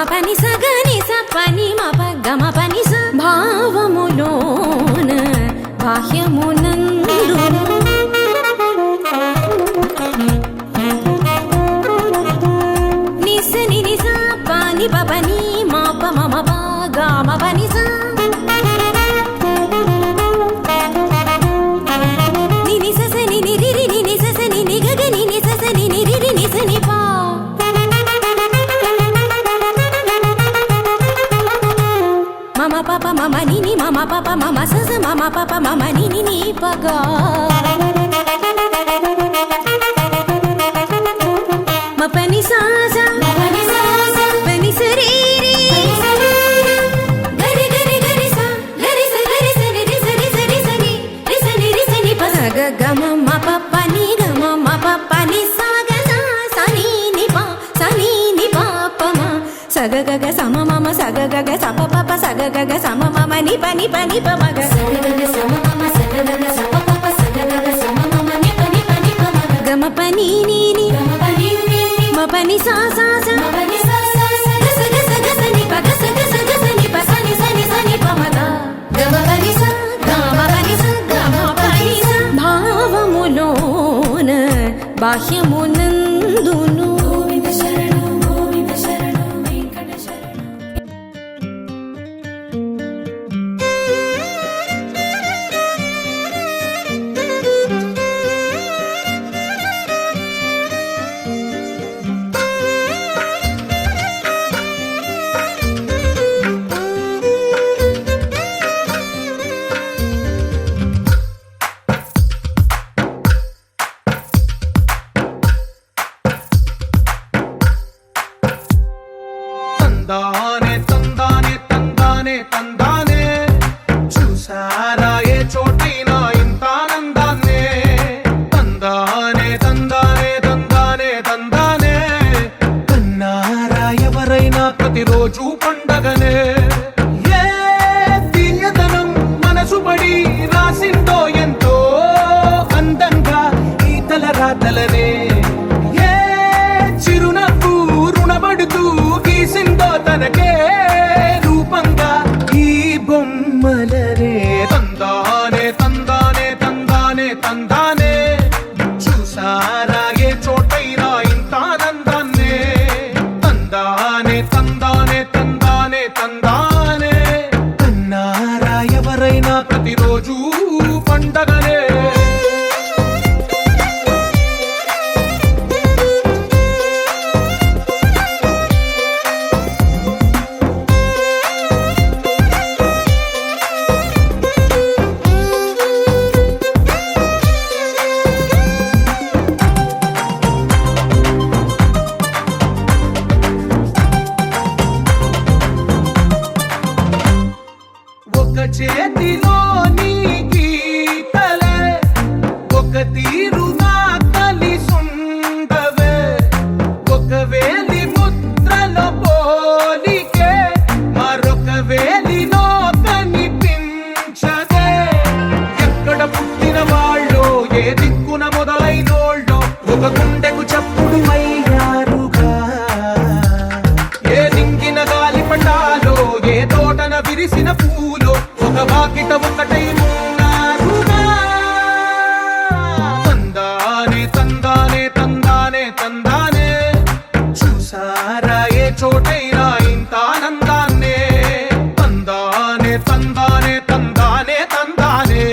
పని సగని స పని మ ప గమ పని స భావములోన బాహ్యమునందు నిస ని నిస పని ప పని మ ప మ మ ప గమ పని స ని నిస స ని ని రి రి ని నిస స ని ని గ గ ని నిస స ని ని రి రి ని స ని ప మమ పప మమ ని ని మమ పప మమ స స మమ పప మమ ని ని ని ప గ మ పని సా స పని స రి రి గరి గరి గరి స గరి స ని రి స రి స రి స ని రి స ని రి స ని ప స గ గ మ మ ప ప ని గ మ మ ప ప ని స గ స స ని ని ప స ని ని ప ప మ స గ గ గ స మ మ మ స గ గ గ స ప ప ప స గ గ గ స మ మ మ ని ప ని ప ని ప మ గ స గ గ గ స మ మ మ స గ గ గ స ప ప ప స గ గ గ స మ మ మ ని ప ని ప ని ప మ గ గ మ ప ని ని ని గ మ ప ని ని మ ప ని సా సా స మ ప ని సా సా స గ స గ స గ స ని ప గ స గ స గ స ని ప స ని స ని స ని ప మ గ గ మ ప ని స గ మ ప ని స గ మ ప ని స భావములోన బాహ్యమునందును గోవింద శరణం వెంకట శరణం. తందానే తందానే తందానే తందానే చూసారా ఏ చోటైనా ఇంత ఆనందాన్నే తందానే తందానే తందానే తందానే కన్నారా ఎవరైనా ప్రతిరోజు పండగనే ఏ తీయదనం మనసు పడి రాసిందో ఎంతో అందంగా ఈ తల రాతలనే ఏ చిరునవ్వు రుణపడుతూ గీసిందో తనకే రూపంగా ఈ బొమ్మలనే తందానే తందానే తందానే తందానే చూసారా ఏ చోటైనా ఇంత ఆనందాన్నే తందానే తందానే తందానే తందానే కన్నారా ఎవరైనా ప్రతిరోజు పండగనే ఒక చేతిలో నీ గీతలే ఒక తీరుగా కలిసుండవే ఒక వేలి ముద్రలో పోలికే మరొక వేలిలో కనిపించదే ఎక్కడ పుట్టిన వాళ్ళో ఏ దిక్కున మొదలైనోళ్ళో ఒక గుండెకు చప్పుడు అయ్యారుగా ఏ దింగిన గాలి పటాలో ఏ తోటన విరిసిన పూలో ఒక వాకిట ఒకటై ఉన్నారుగా తందానే తందానే తందానే తందానే చూసారా ఏ చోటైనా ఇంత ఆనందాన్నే తందానే తందానే తందానే తందానే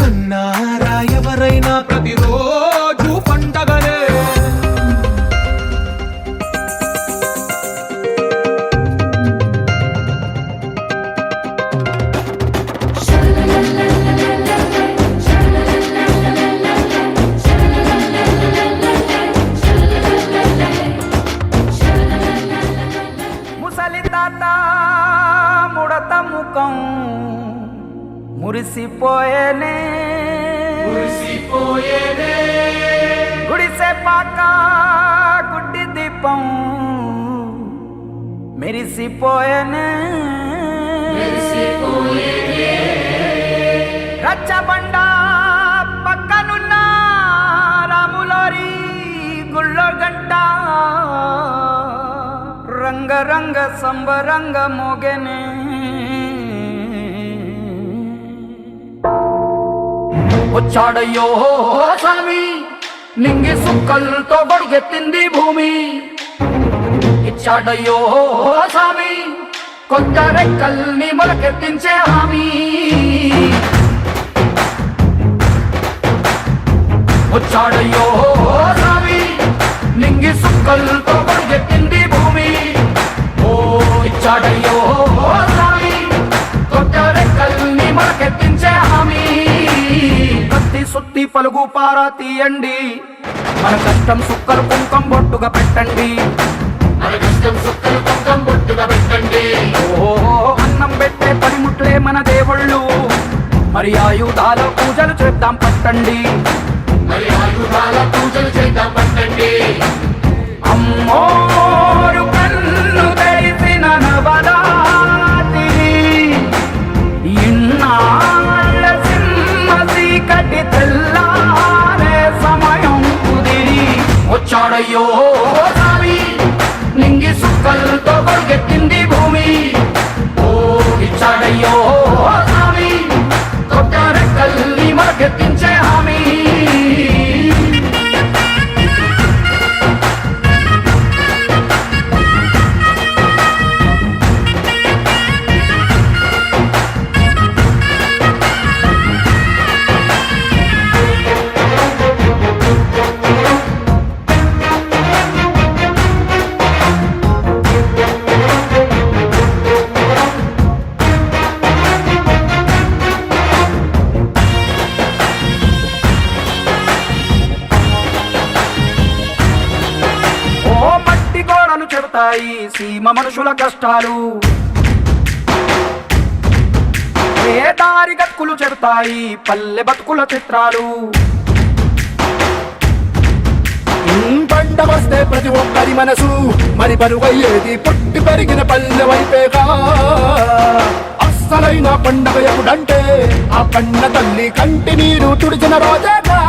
కన్నారా ఎవరైనా ప్రతిరోజు పండగనే ముసలి తాత ముడత ముఖం మురిసిపోయేనే గుడిసె పాక గుడ్డి దీపం మెరిసిపోయేనే రచ్చబండ పక్కనున్న రాములోరి గుళ్ళో గంట రంగ అంగరంగ సంబరంగ మోగెనే వచ్చాడయ్యో స్వామి నింగి సుక్కలతో బడిగెత్తింది భూమి ఇచ్చాడయ్యో స్వామి కొత్త రెక్కల్ని మొలకెత్తించే హామీ వచ్చాడయ్యో స్వామి నింగి సుక్కలతో బడిగెత్తింది భూమి ఓ ఇచ్చాడయ్యో స్వామి కొత్త రెక్కల్ని మొలకెత్తించే హామీ కత్తి సుత్తి పలుగు పారా తీయండి మన కష్టం సుక్కలు కుంకం బొట్టుగా పెట్టండి ఓ అన్నం పెట్టే పనిముట్లే మన దేవుళ్ళు మరి ఆయుధాల పూజలు చేద్దాం పట్టండి అమ్మోరు కన్ను తెరిసిన నవరాత్రి ఇన్నాళ్ళ సింహ చీకటి తెల్లారే సమయం కుదిరి వచ్చాడయ్యో స్వామి నింగి సుక్కలతో బడిగెత్తింది భూమి ఓ ఇచ్చాడయ్యో స్వామి కొత్త రెక్కల్ని మొలకెత్తించే హామీ చెబుతాయి సీమ మనుషుల కష్టాలు ఏ దారి గతుకులు చెబుతాయి పల్లె బతుకుల చిత్రాలు పంట వస్తే ప్రతి ఒక్కరి మనసు మరి పరుగయ్యేది పుట్టి పెరిగిన పల్లె వైపేగా అస్సలైన పండగ ఎప్పుడంటే ఆ పండ తల్లి కంటి నీరు తుడిచిన రోజేగా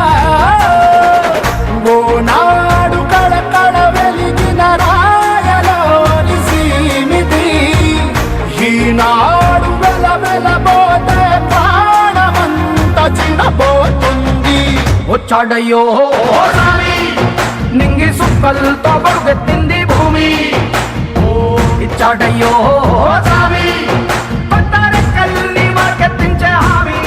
ఓ నాడు కడకడ వెలిగిన రాయలోని సీమిది ఈనాడు వెలవెలబోతే ప్రాణమంత చిన్నబోతుంది వచ్చాడయ్యో స్వామి నింగి సుక్కలతో బడిగెత్తింది భూమి ఓ ఇచ్చాడయ్యో స్వామి కొత్త రెక్కల్ని మొలకెత్తించే హామీ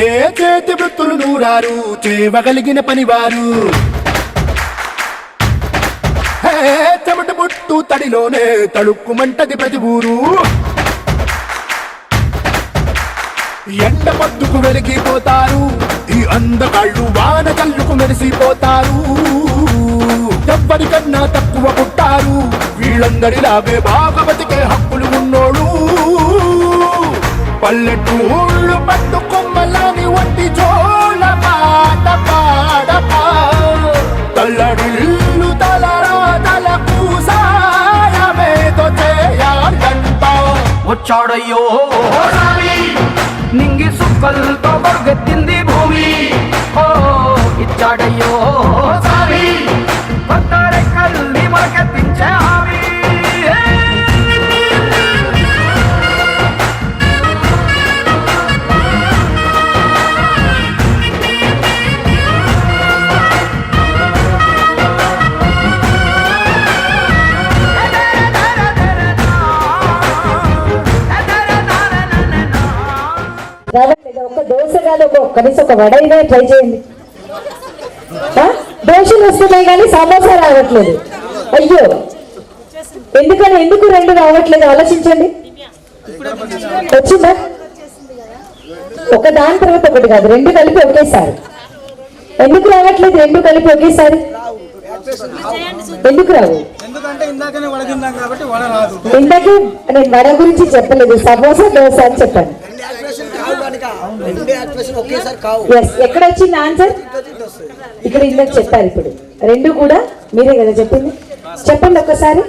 ఏ చేతి వృత్తులు నూరారు చేయగలిగిన పనివారు చెమట పుట్టు తడిలోనే తడుక్కుమంటది ప్రతి ఊరు ఎండ పద్దుకు వెలిగిపోతారు ఈ అందగాళ్ళు వాన కళ్ళుకు మెరిసిపోతారు ఎవ్వరికన్నా తక్కువ పుట్టారు వీళ్ళందరిలాగే బాగా బతికే హక్కులు ఉన్నోడు పల్లెటూళ్ళు పట్టుకొమ్మలని వంటి జోల పాట పాడపా తల్లడిల్లు తలరాతలకు సాయమేదో చేయాలంట వచ్చాడయ్యో స్వామి నింగి సుక్కలతో బడిగెత్తింది భూమి ఓ ఇచ్చాడయ్యో స్వామి కొత్త రెక్కల్ని మొలకెత్తించే హామీ రావట్లేదు. ఒక దోశ కాదు, కనీసం ఒక వడ అయినా ట్రై చేయండి. దోశలు వస్తున్నాయి కానీ సమోసా రావట్లేదు. అయ్యో, ఎందుకు రెండు రావట్లేదు ఆలోచించండి. వచ్చిందా? ఒక దాని తర్వాత ఒకటి కాదు, రెండు కలిపి ఒకేసారి. ఎందుకు రావట్లేదు రెండు కలిపి ఒకేసారి? ఎందుకు రావు? ఎందుకంటే ఇందాకనే వడ తిన్నాం కాబట్టి వడ రాదు. ఇందాకే నేను వడ గురించి చెప్పలేదు, సమోసా దోశ అని చెప్పాను. ఎస్, ఎక్కడ వచ్చింది ఆన్సర్? ఇక్కడ ఇందాక చెప్పారు. ఇప్పుడు రెండు కూడా మీరే కదా చెప్పింది. చెప్పండి ఒక్కసారి.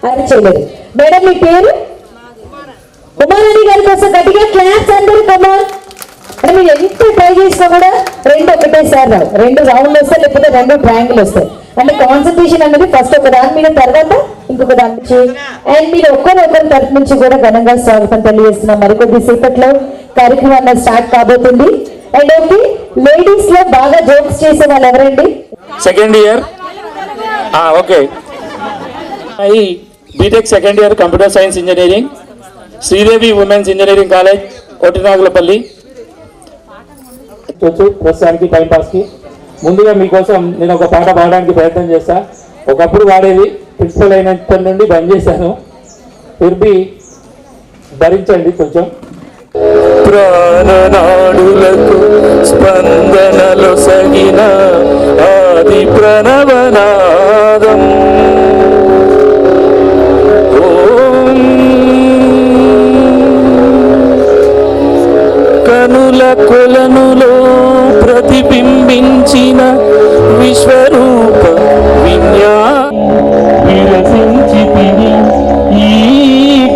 అది చేయలేదు. మేడం మీ పేరు? ఉమారాణి గారి కోసం గట్టిగా క్లాస్ అందరూ కమాన్. అంటే మీరు ఎంత ట్రై చేసినా కూడా రెండు ఒకటేసారి రావు. రెండు రౌండ్ వస్తాయి, లేకపోతే రెండు ట్రయాంగిల్ వస్తాయి. అంటే కాన్సన్ట్రేషన్ అనేది ఫస్ట్ ఒక దాని మీద, తర్వాత ఇంకొక దాని నుంచి. అండ్ మీరు ఒక్కరొకరి తరఫు నుంచి కూడా ఘనంగా స్వాగతం తెలియజేస్తున్నాం. మరికొద్ది సేపట్లో కార్యక్రమం స్టార్ట్ కాబోతుంది. అండ్ ఓకే, లేడీస్ లో బాగా జోక్స్ చేసే వాళ్ళు ఎవరండి? Second year okay BTech second year computer science engineering, Sridevi women's engineering college, Kotinagulapalli. ప్రస్తుతానికి టైం పాస్కి ముందుగా మీకోసం నేను ఒక పాట పాడడానికి ప్రయత్నం చేస్తా. ఒకప్పుడు వాడేది, ప్రిన్సిపల్ అయినప్పటి నుండి బంద్ చేశాను. తిరిగి భరించండి కొంచెం. ప్రాణనాడులకు స్పందనలు సగిన ఆది ప్రణవనాదం. కనుల కొలనులో ప్రతిబింబించిన విశ్వరూప విరసించి ఈ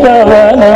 కవనం.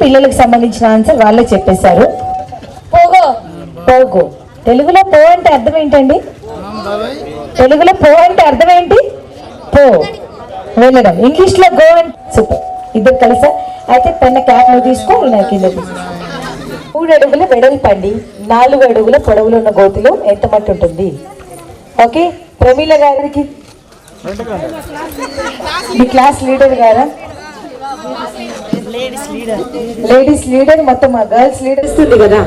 పిల్లలకు సంబంధించిన ఆన్సర్ వాళ్ళే చెప్పేశారు. Pogo Pogo. తెలుగులో పో అంటే అర్థం ఏంటండి? తెలుగులో పో అంటే అర్థం ఏంటి? పో, వెళ్ళడం. ఇంగ్లీష్ లో గో అంటే సూపర్. ఇద్దరు కలిసా? అయితే పెన్న క్యాప్ ను తీసుకో, నాకు కింద 3 అడుగుల వెడల్పండి 4 అడుగుల పొడవులు ఉన్న గోతిలో ఎంత మట్టి ఉంటుంది? ఓకే, ప్రమీల గారికి మీ క్లాస్ లీడర్ గారా? లేడీస్ లీడర్, మొత్తం మా గర్ల్స్ లీడర్ ఇస్తుంది కదా.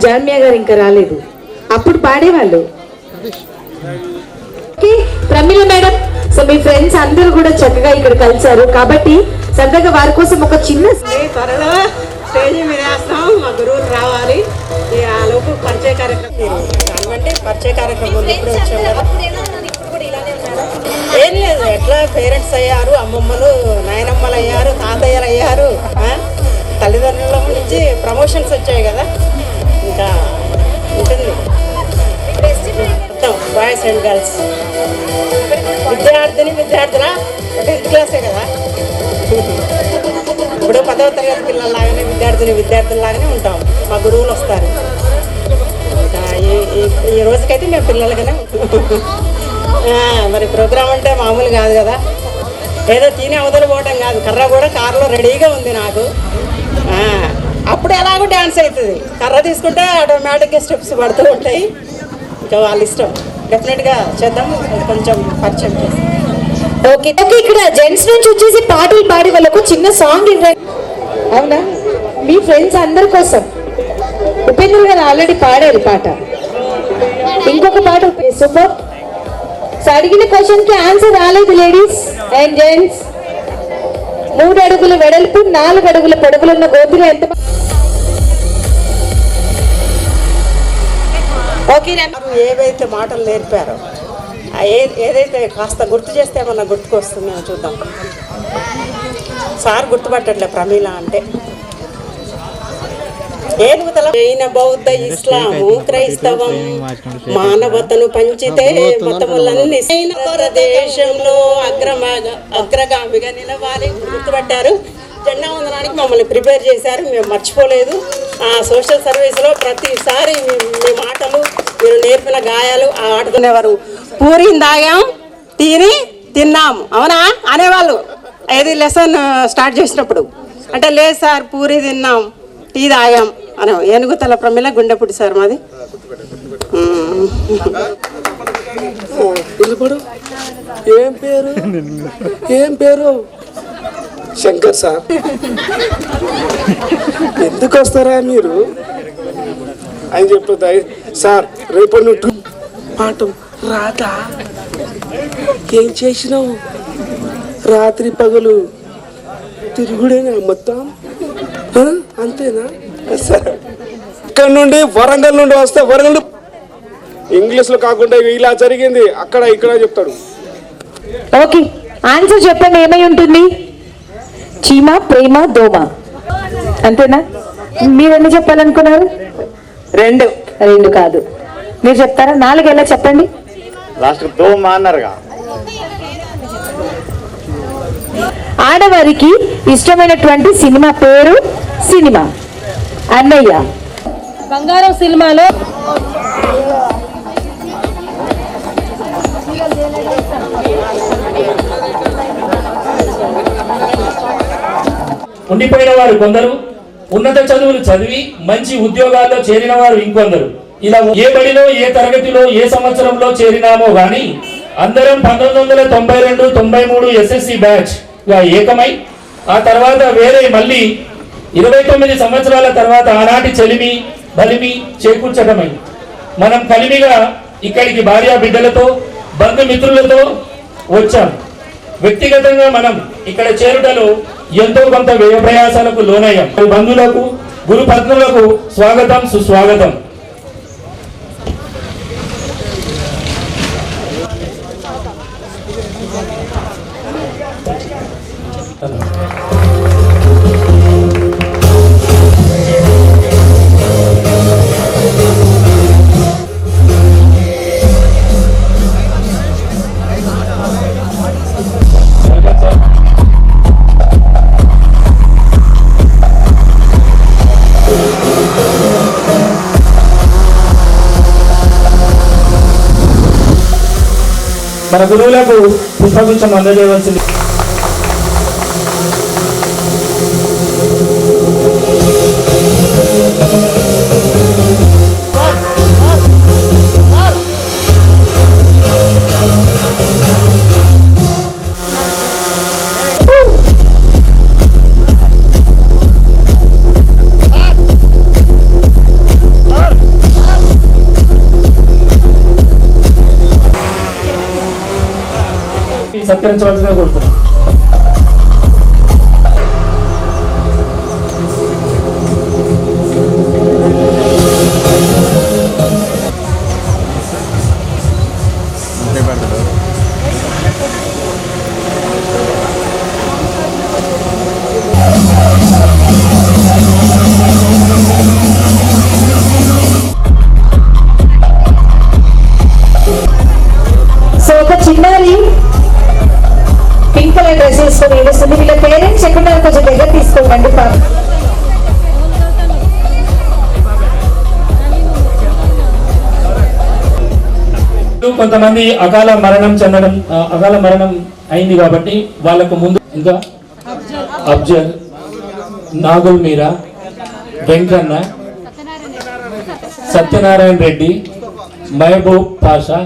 జాన్మియా గారు ఇంకా రాలేదు, అప్పుడు పాడేవాళ్ళు. ప్రమీల మేడం, సో మీ ఫ్రెండ్స్ అందరూ కూడా చక్కగా ఇక్కడ కలిసారు కాబట్టి సరదాగా వారి కోసం ఒక చిన్న త్వరలో స్టేజ్ మీద వేస్తాం. మా గురువులు రావాలి. ఆ లోపు పరిచయ కార్యక్రమం అంటే పరిచయ కార్యక్రమం ఇప్పుడు వచ్చాం కదా. ఏం లేదు, ఎట్లా పేరెంట్స్ అయ్యారు, అమ్మమ్మలు నాయనమ్మలు అయ్యారు, తాతయ్యలు అయ్యారు, తల్లిదండ్రుల నుంచి ప్రమోషన్స్ వచ్చాయి కదా, ఇంకా ఉంటుంది మొత్తం బాయ్స్ అండ్ గర్ల్స్. విద్యార్థుల 10th క్లాసే కదా. ఇప్పుడు 10వ తరగతి పిల్లల్లాగానే విద్యార్థుల్లాగానే ఉంటాం. మా గురువులు వస్తారు. ఇంకా ఈ రోజుకైతే మేము పిల్లలుగానే ఉంటాం. మరి ప్రోగ్రామ్ అంటే మామూలు కాదు కదా, ఏదో తిని అవతలు పోవటం కాదు. కర్ర కూడా కారులో రెడీగా ఉంది నాకు. అప్పుడు ఎలాగో డ్యాన్స్ అవుతుంది. కర్ర తీసుకుంటే ఆటోమేటిక్గా స్టెప్స్ పడుతూ ఉంటాయి. ఇంకా వాళ్ళ ఇష్టం. డెఫినెట్గా చేద్దాం, కొంచెం పరిచయం చేస్తాం. Okay okay. ఇక్కడ జెంట్స్ నుంచి వచ్చేసి పాటలు పాడే వాళ్ళకు చిన్న సాంగ్ ఇవ్వండి. అవునా? మీ ఫ్రెండ్స్ అందరి కోసం ఉపేంద్ర గారు ఆల్రెడీ పాడారు పాట. ఇంకొక పాట సూపర్. అడిగిన క్వశ్చన్ కి ఆన్సర్ రాలేదు లేడీస్ అండ్ జెంట్స్. 3 అడుగుల వెడల్పు 4 అడుగుల పొడవులున్న గోతిలో ఎంత? ఓకే, ఏవైతే మాటలు నేర్పారో ఏదైతే కాస్త గుర్తు చేస్తే ఏమన్నా గుర్తుకొస్తుందో చూద్దాం. సార్ గుర్తుపట్టట్లే ప్రమీల అంటే. జైన బౌద్ధ ఇస్లాము క్రైస్తవం మానవతను పంచితే మతములన్నీ భారతదేశంలో అగ్రగామిగా నిలవాలి. గుర్తుపట్టారు. జెండా వందనానికి మమ్మల్ని ప్రిపేర్ చేశారు, మేము మర్చిపోలేదు. సోషల్ సర్వీస్లో ప్రతిసారి మీ మాటలు, మీరు నేర్పిన గాయాలు ఆడుకునేవారు. పూరిని తాగాం, టీని తిన్నాం, అవునా అనేవాళ్ళు. ఏది లెసన్ స్టార్ట్ చేసినప్పుడు అంటే లేదు సార్ పూరి తిన్నాం టీ తాగాం అనే. ఏనుగుతల ప్రమిళ గుండెపుడి సార్ మాది. ఏం పేరు శంకర్ సార్. ఎందుకు వస్తారా మీరు అని చెప్తా సార్. రేపటి నుండి పాఠం రాదా? ఏం చేసినావు? రాత్రి పగలు తిరుగుడేనా మొత్తం? అంతేనా సార్? ఇక్కడ నుండి వరంగల్ నుండి వస్తే వరంగల్ ఇంగ్లీష్లో కాకుండా ఇలా జరిగింది అక్కడ ఇక్కడ చెప్తాడు. ఓకే, ఆన్సర్ చెప్పండి. ఏమై ఉంటుంది? చీమ, ప్రేమ, దోమ, అంతేనా? మీరు ఎన్ని చెప్పాలనుకున్నారు? రెండు కాదు. మీరు చెప్తారా? 4 ఎలా చెప్పండి? లాస్ట్ దోమ అన్నారుగా. ఆడవారికి ఇష్టమైనటువంటి సినిమా పేరు? సినిమా అన్నయ్య. బంగారం సినిమాలో ఉండిపోయిన వారు కొందరు, ఉన్నత చదువులు చదివి మంచి ఉద్యోగాల్లో చేరిన వారు ఇంకొందరు. ఇలా ఏ బడిలో, ఏ తరగతిలో, ఏ సంవత్సరంలో చేరినామో గాని అందరం 1992-93 SSC బ్యాచ్ గా ఏకమై ఆ తర్వాత వేరే మళ్ళీ 29 సంవత్సరాల తర్వాత ఆనాటి చెలిమి బలిమి చేకూర్చడమై మనం కలిమిగా ఇక్కడికి భార్యా బిడ్డలతో బంధుమిత్రులతో వచ్చాం. వ్యక్తిగతంగా మనం ఇక్కడ చేరుటలో ఎంతో కొంత వ్యయ ప్రయాసాలకు లోనయ్యాం. బంధువులకు, గురు పత్నులకు స్వాగతం, సుస్వాగతం. మన గురువులకు పుష్పగుచ్చం అందజేయవలసింది. సత్కరించవలసిందిగా కోరుతున్నాను. సో ఒక చిన్నారి పింక్ కలర్ డ్రెస్ వేసుకొని ఏడుస్తుంది. వీళ్ళ పేరెంట్స్ ఎక్కడున్నారు? కొంచెం దగ్గర తీసుకోండి. కొంతమంది అకాల మరణం అయింది కాబట్టి వాళ్ళకు ముందు ఇంకా అఫ్జల్, నాగుల్ మీరా, వెంకన్న, సత్యనారాయణ రెడ్డి, మహబూబ్ పాషా.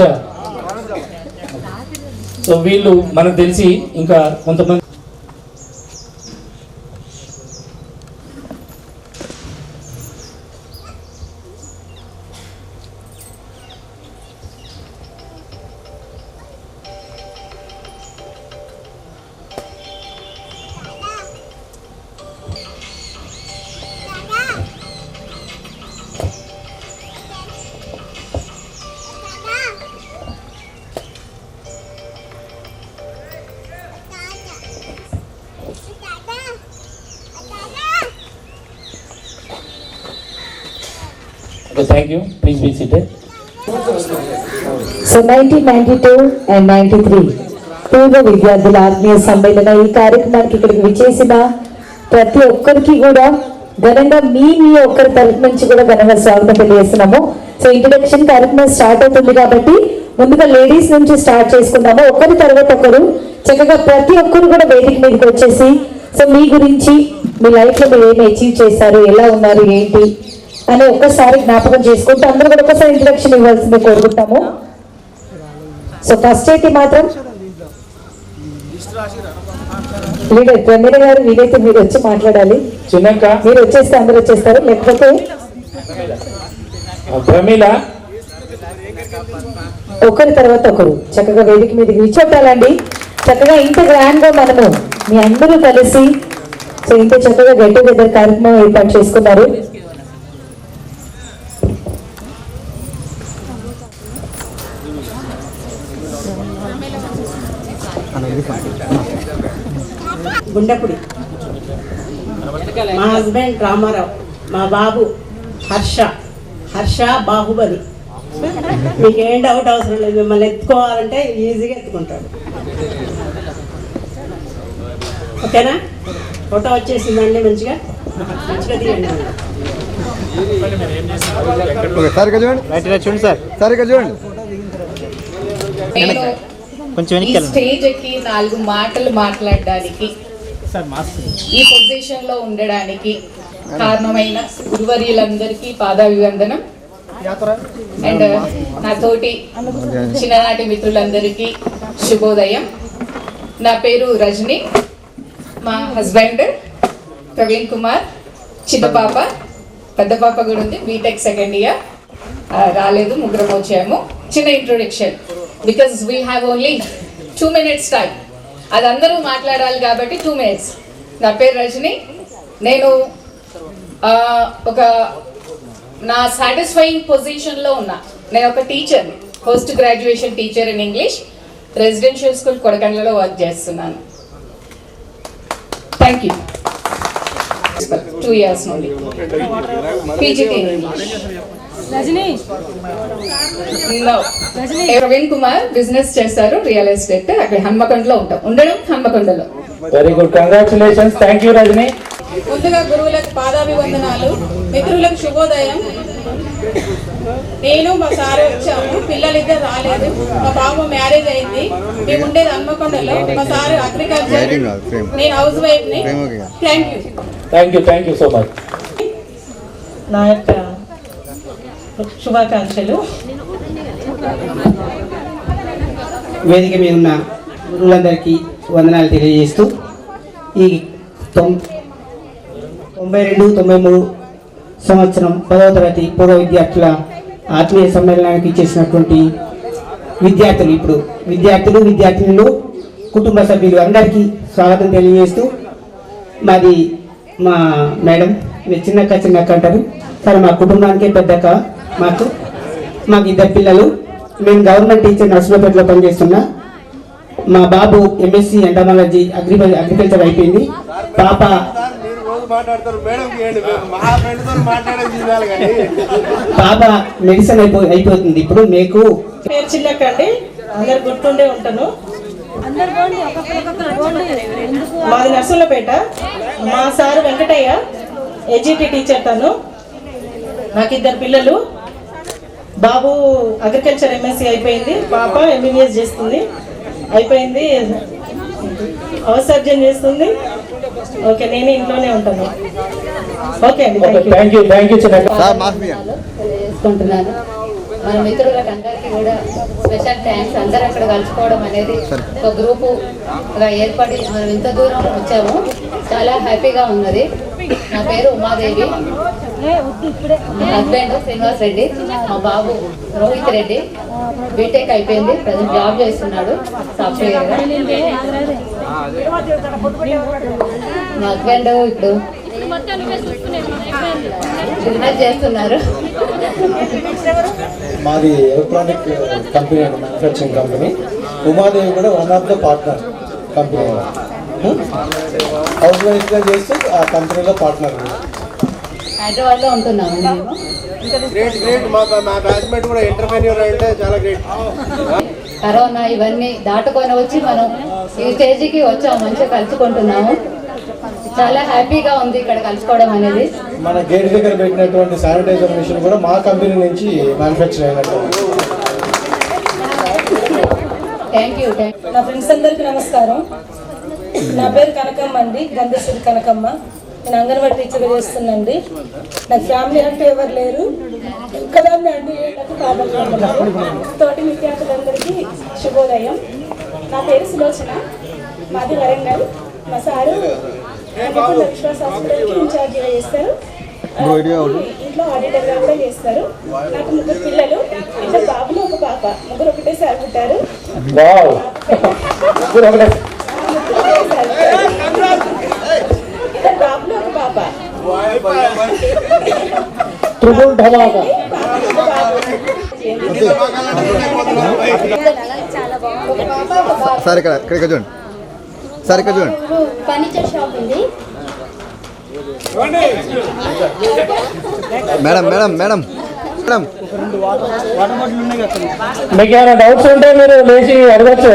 సో వీళ్ళు మనకు తెలిసి ఇంకా కొంతమంది thank you. Please be seated. So 1992 and 93 పూర్వ విద్యార్థుల ఆత్మీయ సమ్మేళన ఈ కార్యక్రమానికి ఇక్కడికి విచ్చేసిన ప్రతి ఒక్కరికి కూడా ఘనంగా మీ ఒక్కరి తరఫు నుంచి కూడా ఘనంగా స్వాగతం తెలియజేస్తున్నాము. సో ఇంట్రడక్షన్ కార్యక్రమం స్టార్ట్ అవుతుంది కాబట్టి ముందుగా లేడీస్ నుంచి స్టార్ట్ చేసుకుందాము. ఒకరి తర్వాత ఒకరు చక్కగా ప్రతి ఒక్కరు కూడా వేదిక మీదకి వచ్చేసి సో మీ గురించి, మీ లైఫ్ లో మీరు ఏమి అచీవ్ చేశారు, ఎలా ఉన్నారు, ఏంటి అని ఒక్కసారి జ్ఞాపకం చేసుకుంటూ అందరూ కూడా ఒకసారి ఇంట్రడక్షన్ ఇవ్వాల్సింది కోరుకుంటాము. సో ఫస్ట్ అయితే మాత్రం లీడర్ ప్రమీల గారు, వీలైతే మీరు వచ్చి మాట్లాడాలి. చిన్నక్క మీరు వచ్చేస్తే అందరూ వచ్చేస్తారు, లేకపోతే ప్రమీల ఒకరి తర్వాత ఒకరు చక్కగా వేదిక మీదకి విచ్చొట్టాలండి. చక్కగా ఇంత గ్రాండ్ గా మనము మీ అందరూ కలిసి సో ఇంత చక్కగా గెట్ టుగెదర్ కార్యక్రమం ఏర్పాటు చేసుకున్నారు. గుండెపుడి, మా హస్బెండ్ రామారావు, మా బాబు హర్ష బాహుబలి. మీకేం డౌట్ అవసరం లేదు, మిమ్మల్ని ఎత్తుకోవాలంటే ఈజీగా ఎత్తుకుంటాడు. ఓకేనా? ఫోటో వచ్చేసిందండి, మంచిగా తీయండి. ఈ స్టేజ్ ఎక్కి 4 మాటలు మాట్లాడడానికి, ఈ పొజిషన్ లో ఉండడానికి కారణమైన గురువర్యులందరికీ పాదాభివందనం. అండ్ నా తోటి చిన్ననాటి మిత్రులందరికీ శుభోదయం. నా పేరు రజని, మా హస్బెండ్ ప్రవీణ్ కుమార్, చిన్న పాప, పెద్ద పాప కూడా ఉంది, బీటెక్ సెకండ్ ఇయర్. రాలేదు, ముగ్గురం వచ్చాము. చిన్న introduction, because we have only 2 minutes time. అది అందరూ మాట్లాడాలి కాబట్టి 2 minutes. నా పేరు రజని. నేను నా సాటిస్ఫైయింగ్ పొజిషన్లో ఉన్నా. నేను ఒక teacher, post graduation teacher in English, residential school కొడకండ్లలో వర్క్ చేస్తున్నాను. Thank you. 2 years నుండి PGT English. Praveen Kumar business చేస్తారు, రియల్ ఎస్టేట్. అక్కడ హన్మకొండలో ఉండడం హన్మకొండలో. Very good, congratulations. Thank you Rajani. ముందుగా గురువులకు పాదాభివందనాలు, మిత్రులకు శుభోదయం. నేను మా సార్ వచ్చాము, పిల్లలిద్దరు రాలేదు. మా బాబు మ్యారేజ్ అయింది. మేము ఉండేది హన్మకొండలో. మా సార్ అగ్రికల్చర్, నేను హౌస్ వైఫ్ ని. Thank you so much. నా యొక్క శుభాకాంక్షలు. వేదిక మీద ఉన్న గురువులందరికీ వందనాలు తెలియజేస్తూ ఈ 92-93 సంవత్సరం 10వ తరగతి పూర్వ విద్యార్థుల ఆత్మీయ సమ్మేళనానికి చేసినటువంటి విద్యార్థులు కుటుంబ సభ్యులు అందరికీ స్వాగతం తెలియజేస్తూ, మా మేడం చిన్నక్క అంటారు సరే, మా కుటుంబానికే పెద్దక్క. మాకు 2 పిల్లలు. మేము గవర్నమెంట్ టీచర్ నర్సులపేటలో పనిచేస్తున్నా. మా బాబు ఎంఎస్సి ఎంటమాలజీ అగ్రికల్చర్ అయిపోయింది. పాప మెడిసిన్ అయిపోతుంది ఇప్పుడు. మీకు పేరు చిన్నక్క అండి, అందరు గుర్తుండే ఉంటాను. మాది నర్సులపేట. మా సారు వెంకటయ్య ఎజిటి టీచర్. తను నాకు 2 పిల్లలు. బాబు అగ్రికల్చర్ ఎంఎస్సి అయిపోయింది, పాప ఎంబీబీఎస్ చేస్తుంది, అయిపోయింది, హౌస్ సర్జన్ చేస్తుంది. ఓకే, నేను ఇంట్లోనే ఉంటాను. ఓకే అండి, థ్యాంక్ యూ. తెలియజేసుకుంటున్నాను. మన మిత్రులకు అందరికీ కూడా స్పెషల్ థ్యాంక్స్. అందరూ అక్కడ కలుసుకోవడం అనేది ఒక గ్రూపుగా ఏర్పడి మనం ఇంత దూరం వచ్చాము, చాలా హ్యాపీగా ఉన్నది. నా పేరు ఉమాదేవి, మా హస్బెండ్ శ్రీనివాస్ రెడ్డి, మా బాబు రోహిత్ రెడ్డి, బీటెక్ అయిపోయింది, ప్రజెంట్ జాబ్ చేస్తున్నాడు సాఫ్ట్వేర్గా. మా హస్బెండ్ ఇప్పుడు బిజినెస్ చేస్తున్నారు. మాది electronic company, manufacturing company. Umadevi కూడా one of the partner company. House వైఫ్గా చేస్తూ ఆ కంపెనీలో పార్ట్నర్. హైదరాబాద్లో ఉంటున్నాము మేము. గ్రేట్ గ్రేట్ మా బ్యాచ్మేట్ కూడా ఎంటర్ప్రెన్యూర్ అంటే చాలా గ్రేట్. కరోనా ఇవన్నీ దాటుకొని వచ్చి మనం ఈ స్టేజ్కి వచ్చాము, మంచిగా కలుసుకుంటున్నాము. చాలా హ్యాపీగా ఉంది ఇక్కడ కలుసుకోవడం అనేది. మన గేట్ దగ్గర పెట్టినటువంటి శానిటైజర్ మిషన్ కూడా మా కంపెనీ నుంచి మ్యానుఫ్యాక్చర్ అయినట్టు. Thank you. నా ఫ్రెండ్స్ అందరికీ నమస్కారం. నా పేరు కనకమ్మ అండి, గంధశ్రీ కనకమ్మ. నేను అంగన్వాడీ టీచర్గా చేస్తున్నాండి. నాకు ఫ్యామిలీ అంటే ఎవరు లేరు, ఒక్కదాన్ని అండి. తోటి విద్యార్థులందరికీ శుభోదయం. నా పేరు సులోచన, మాది వరంగల్. మా సారు విశ్వాస హాస్పిటల్కి ఇన్ఛార్జిగా చేస్తారు, ఇంట్లో ఆడిటర్గా కూడా చేస్తారు. నాకు 3 పిల్లలు, 2 బాబులు 1 పాప. 3 ఒకటేసారి పుట్టారు. బాబులు 1 పాప. సార్ ఇక్కడ చూడండి, సార్ ఇక్కడ చూడండి. ఫర్నిచర్ షాప్ ఉంది. మేడం మేడం మేడం మేడం మీకు ఏమైనా డౌట్స్ ఉంటే మీరు లేచి అడగచ్చు.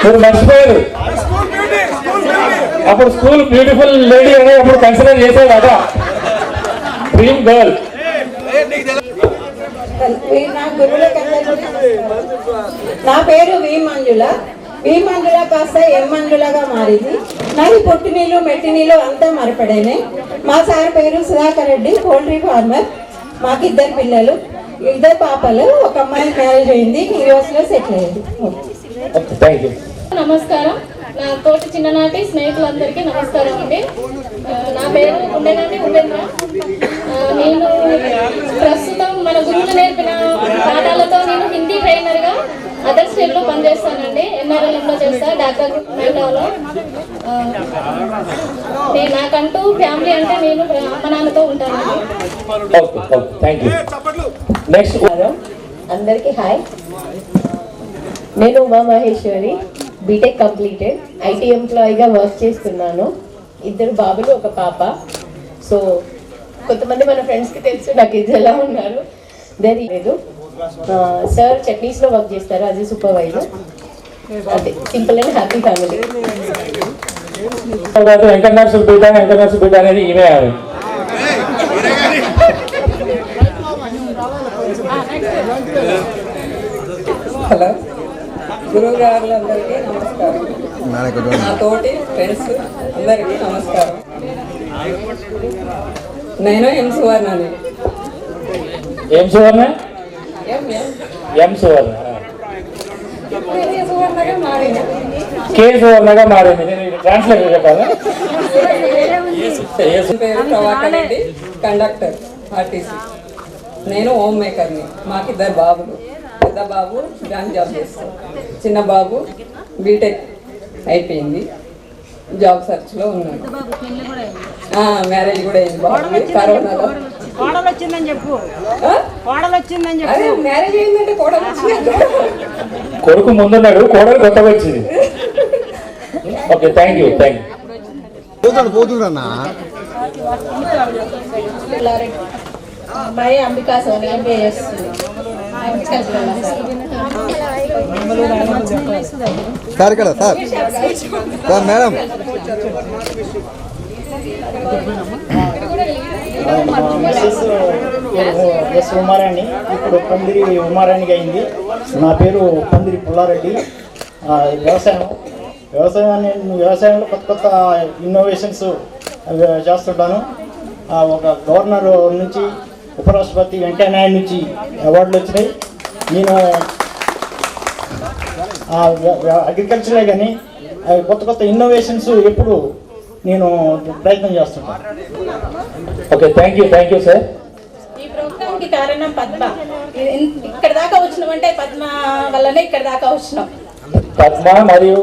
మీరు మర్చిపోయారు, అప్పుడు స్కూల్ బ్యూటిఫుల్ లేడీ అని అప్పుడు కన్సిడర్ చేసే కదా, డ్రీమ్ గర్ల్. నా పేరు వి మంజుల. వి మంజుల కాస్త ఎం మంజులగా మారింది. నాది పొట్టినీళ్ళు మెట్టినీళ్ళు అంతా మరపడేనే. మా సార్ పేరు సుధాకర్ రెడ్డి, పౌల్ట్రీ ఫార్మర్. మాకు 2 పిల్లలు, 2 పాపలు. ఒక అమ్మాయి మ్యారేజ్ అయింది, యూఎస్లో సెటిల్ అయ్యింది. నమస్కారం. నా తోటి చిన్ననాటి స్నేహితులందరికీ నమస్కారం అండి. నా పేరు ఉండేనండి ఉండేంద్ర. నేను ప్రస్తుతం మన గురువులు నేర్పిన పాఠాలతో నేను హిందీ ట్రైనర్గా అదర్ స్టేట్లో పనిచేస్తానండి. ఎన్ఆర్ఎల్ఎంలో చేస్తా, డాక్టర్ గ్రూప్ మేడాలో. నాకంటూ ఫ్యామిలీ అంటే నేను అమ్మ నాన్నతో ఉంటానండి. అందరికీ హాయ్. నేను Uma Maheshwari, BTech completed, IT ఎంప్లాయీగా వర్క్ చేస్తున్నాను. 2 బాబులు 1 పాప. సో కొంతమంది మన ఫ్రెండ్స్కి తెలుసు నా కిడ్స్ ఎలా ఉన్నారు. లేదు సార్ చట్నీస్లో వర్క్ చేస్తారు, అది సూపర్వైజర్. అదే simple and happy family. Venkatanarasimha బిడ్డ అనేది ఈమె. హలో, గురువు గారులందరికీ నమస్కారం. నా తోటి ఫ్రెండ్స్ అందరికీ నమస్కారం. నేను ఎం సువర్ణని. ఏం సువర్ణ? ఎం సువర్ణ, కే సువర్ణగా మారింది. నేను ట్రాన్స్లేట్ చెప్పాలా? పేరు ప్రభాకర్ రెడ్డి, కండక్టర్ ఆర్టీసీ. నేను హోమ్ మేకర్ని. మాకు 2 బాబులు. పెద్ద బాబు బ్యాంక్ జాబ్ చేస్తాడు, చిన్న బాబు బీటెక్ అయిపోయింది, జాబ్ సర్చ్లో ఉన్నాడు. మ్యారేజ్ కూడా అయింది బాబు కరోనాలో. కోడలు వచ్చిందని చెప్పు, కోడలు వచ్చిందని చెప్పు. మ్యారేజ్ అయిందంటే కోడలు వచ్చింది. కొడుకు ముందున్నాడు, కోడలు కొత్తగా వచ్చింది. Okay, thank you. పోతున్నా అమ్మాయి అంబికా సోని MBS. సార్ ఇక్కడ సార్ మేడం. ఎస్ ఉమారాణి, ఇప్పుడు పందిరి ఉమారాణిగా అయింది. నా పేరు పందిరి పుల్లారెడ్డి. వ్యవసాయంలో కొత్త ఇన్నోవేషన్స్ చేస్తుంటాను. ఒక గవర్నర్ నుంచి, ఉపరాష్ట్రపతి వెంకయ్య నాయుడు నుంచి అవార్డులు వచ్చినాయి. నేను అగ్రికల్చరే కానీ కొత్త ఇన్నోవేషన్స్ ఎప్పుడు నేను ప్రయత్నం చేస్తున్నాను. Okay, thank you sir. ఈ ప్రోగ్రామ్కి కారణం పద్మ. ఇక్కడ దాకా వచ్చినామంటే పద్మ వల్లనే ఇక్కడ దాకా వచ్చినాం. పద్మ మరియు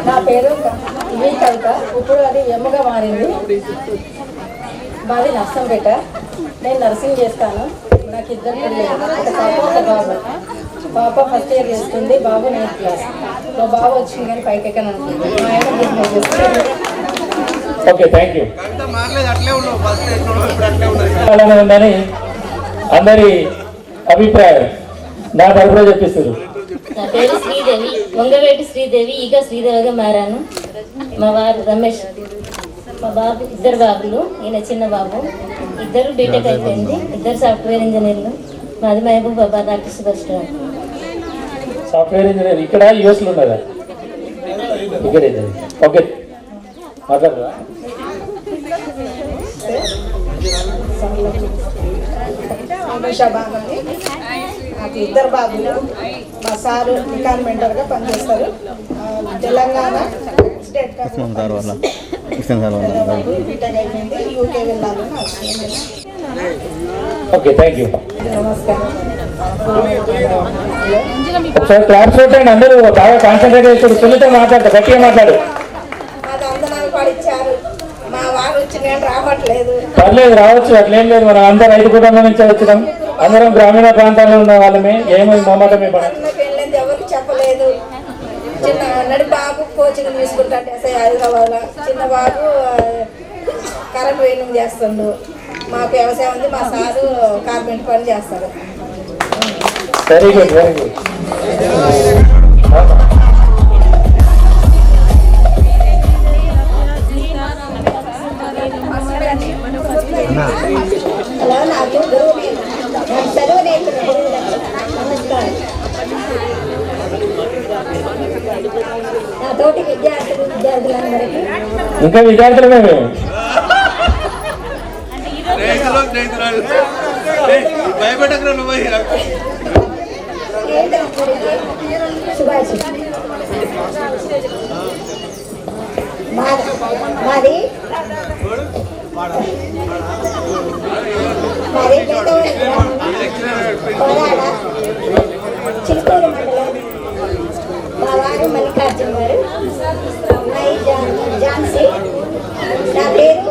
నా పేరు ఈ కవిత. ఇప్పుడు అది ఎమ్మగా మారింది. మాది నర్సంపేట. నేను నర్సింగ్ చేస్తాను. నాకు ఇద్దరు పిల్లలు, ఒక పాప ఒక బాబు. పాప ఫస్ట్ ఇయర్ చేస్తుంది, బాబు 9th క్లాస్. మా బాబు వచ్చింది కానీ పైకి ఎక్కని అనుకుంటుంది. మా ఆయన బిజినెస్ చేస్తుంది. Okay, thank you. అలానే ఉందని అందరి అభిప్రాయం నా తరఫున చెప్పిస్తారు. నా పేరు శ్రీదేవి, వంగవేటి శ్రీదేవి. ఇక శ్రీదేవిగా మారాను. మా వారు రమేష్, మా బాబు ఇద్దరు బాబులు, ఈయన చిన్న బాబు. ఇద్దరు బీటెక్ అయిపోయింది, ఇద్దరు సాఫ్ట్వేర్ ఇంజనీర్లు. మాది Mahabubabad RTC bus stand. Software engineer ఇక్కడ యూఎస్లో ఉన్నారా? ఇక్కడ ఓకే, మాట్లాడరా? నాకు ఇద్దరు బాబులు. మా సారు నికాన్ మెంటర్గా పనిచేస్తారు. తెలంగాణ స్టేట్ బీటెక్ అయిపోయింది, యూకే వెళ్ళాలని వస్తుంది. Okay, thank you. నమస్కారం. ఒకసారి క్లాప్స్ కొట్టండి అందరూ, బాగా కాన్సన్ట్రేట్ చేస్తారు. సున్నితో మాట్లాడతా, గట్టిగా మాట్లాడు. మాది అందనాలు పడిచ్చారు, మా వారు వచ్చిన కానీ రావట్లేదు. పర్లేదు, రావచ్చు, అట్లేం లేదు. మనం అందరూ 5 కుటుంబం నుంచి వచ్చినాం, అందరం గ్రామీణ ప్రాంతాల్లో ఉన్న వాళ్ళమే. ఏమో మొమ్మటమే పడ వెళ్ళింది ఎవరికి చెప్పలేదు. చిన్న నడి బాబు కోచింగ్ తీసుకుంటాంటే హైదరాబాద్. చిన్న బాబు కరెంట్ ట్రైనింగ్ చేస్తుండు. మాకు వ్యవసాయం ఉంది, మా సారు కార్పెంట్ పని చేస్తారు. Very good, very good. అలా నాకు చదువు నా తోటి విద్యార్థులందరికీ ఇంకా విద్యార్థులమే మేము. శుభాష్. మాది కోదాడ, చిలుకూరు మండలం. మా వారు మల్లికార్జున గారు, అమ్మాయి ఝాన్సీ. నా పేరు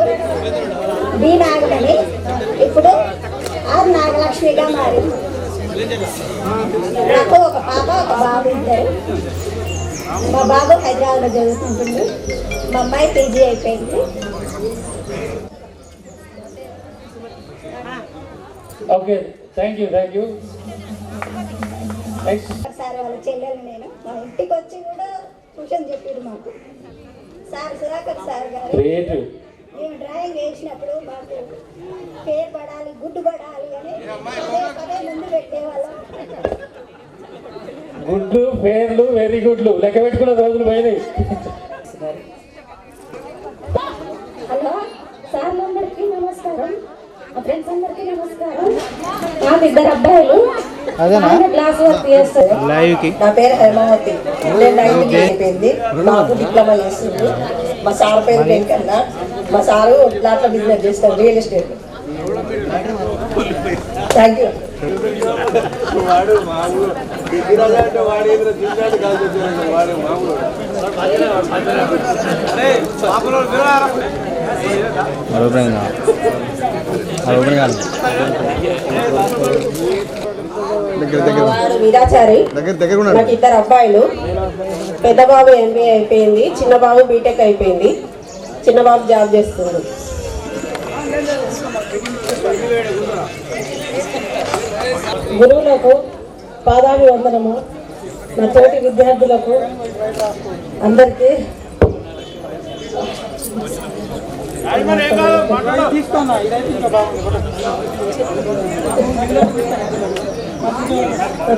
బి నాగమణి, ఇప్పుడు ఆర్ నాగలక్ష్మిగా మారింది. నాకు ఒక పాప ఒక బాబు, ఇద్దరు. మా బాబు హైదరాబాద్లో చదువుకుంటుంది, మా అమ్మాయి పీజీ అయిపోయింది. Okay, thank you, thank you. Sir వాళ్ళ చెల్లెలు నేను. మా ఇంటికి వచ్చి కూడా ట్యూషన్ చెప్పారు మాకు. సార్ సుధాకర్ సార్ గారు మేము డ్రాయింగ్ వేసినప్పుడు మాకు పేరు పడాలి, గుడ్డు పడాలి అని పదే ముందు పెట్టేవాళ్ళం. గుడ్లు, పేర్లు, వెరీ గుడ్లు లెక్క పెట్టుకున్న రోజులు పోయినాయి. హలో సార్లందరికీ నమస్కారం, మా ఫ్రెండ్స్ అందరికీ నమస్కారం. నాకు ఇద్దరు అబ్బాయిలు, క్లాస్ వర్క్ చేస్తారు. నా పేరు హేమావతి, నేను 9th అయిపోయింది. బాబు డిప్లొమా చేస్తుంది. మా సార్ పేరు వెంకన్న. మా సారు ప్లాట్ల బిజినెస్ చేస్తారు, real estate. Thank you. Veerachari. నాకు ఇద్దరు అబ్బాయిలు. పెద్ద బాబు MBA అయిపోయింది, చిన్న బాబు బీటెక్ అయిపోయింది. చిన్న బాబు జాబ్ చేస్తుంది. గురువులకు పాదాభివందనము. నా తోటి విద్యార్థులకు అందరికీ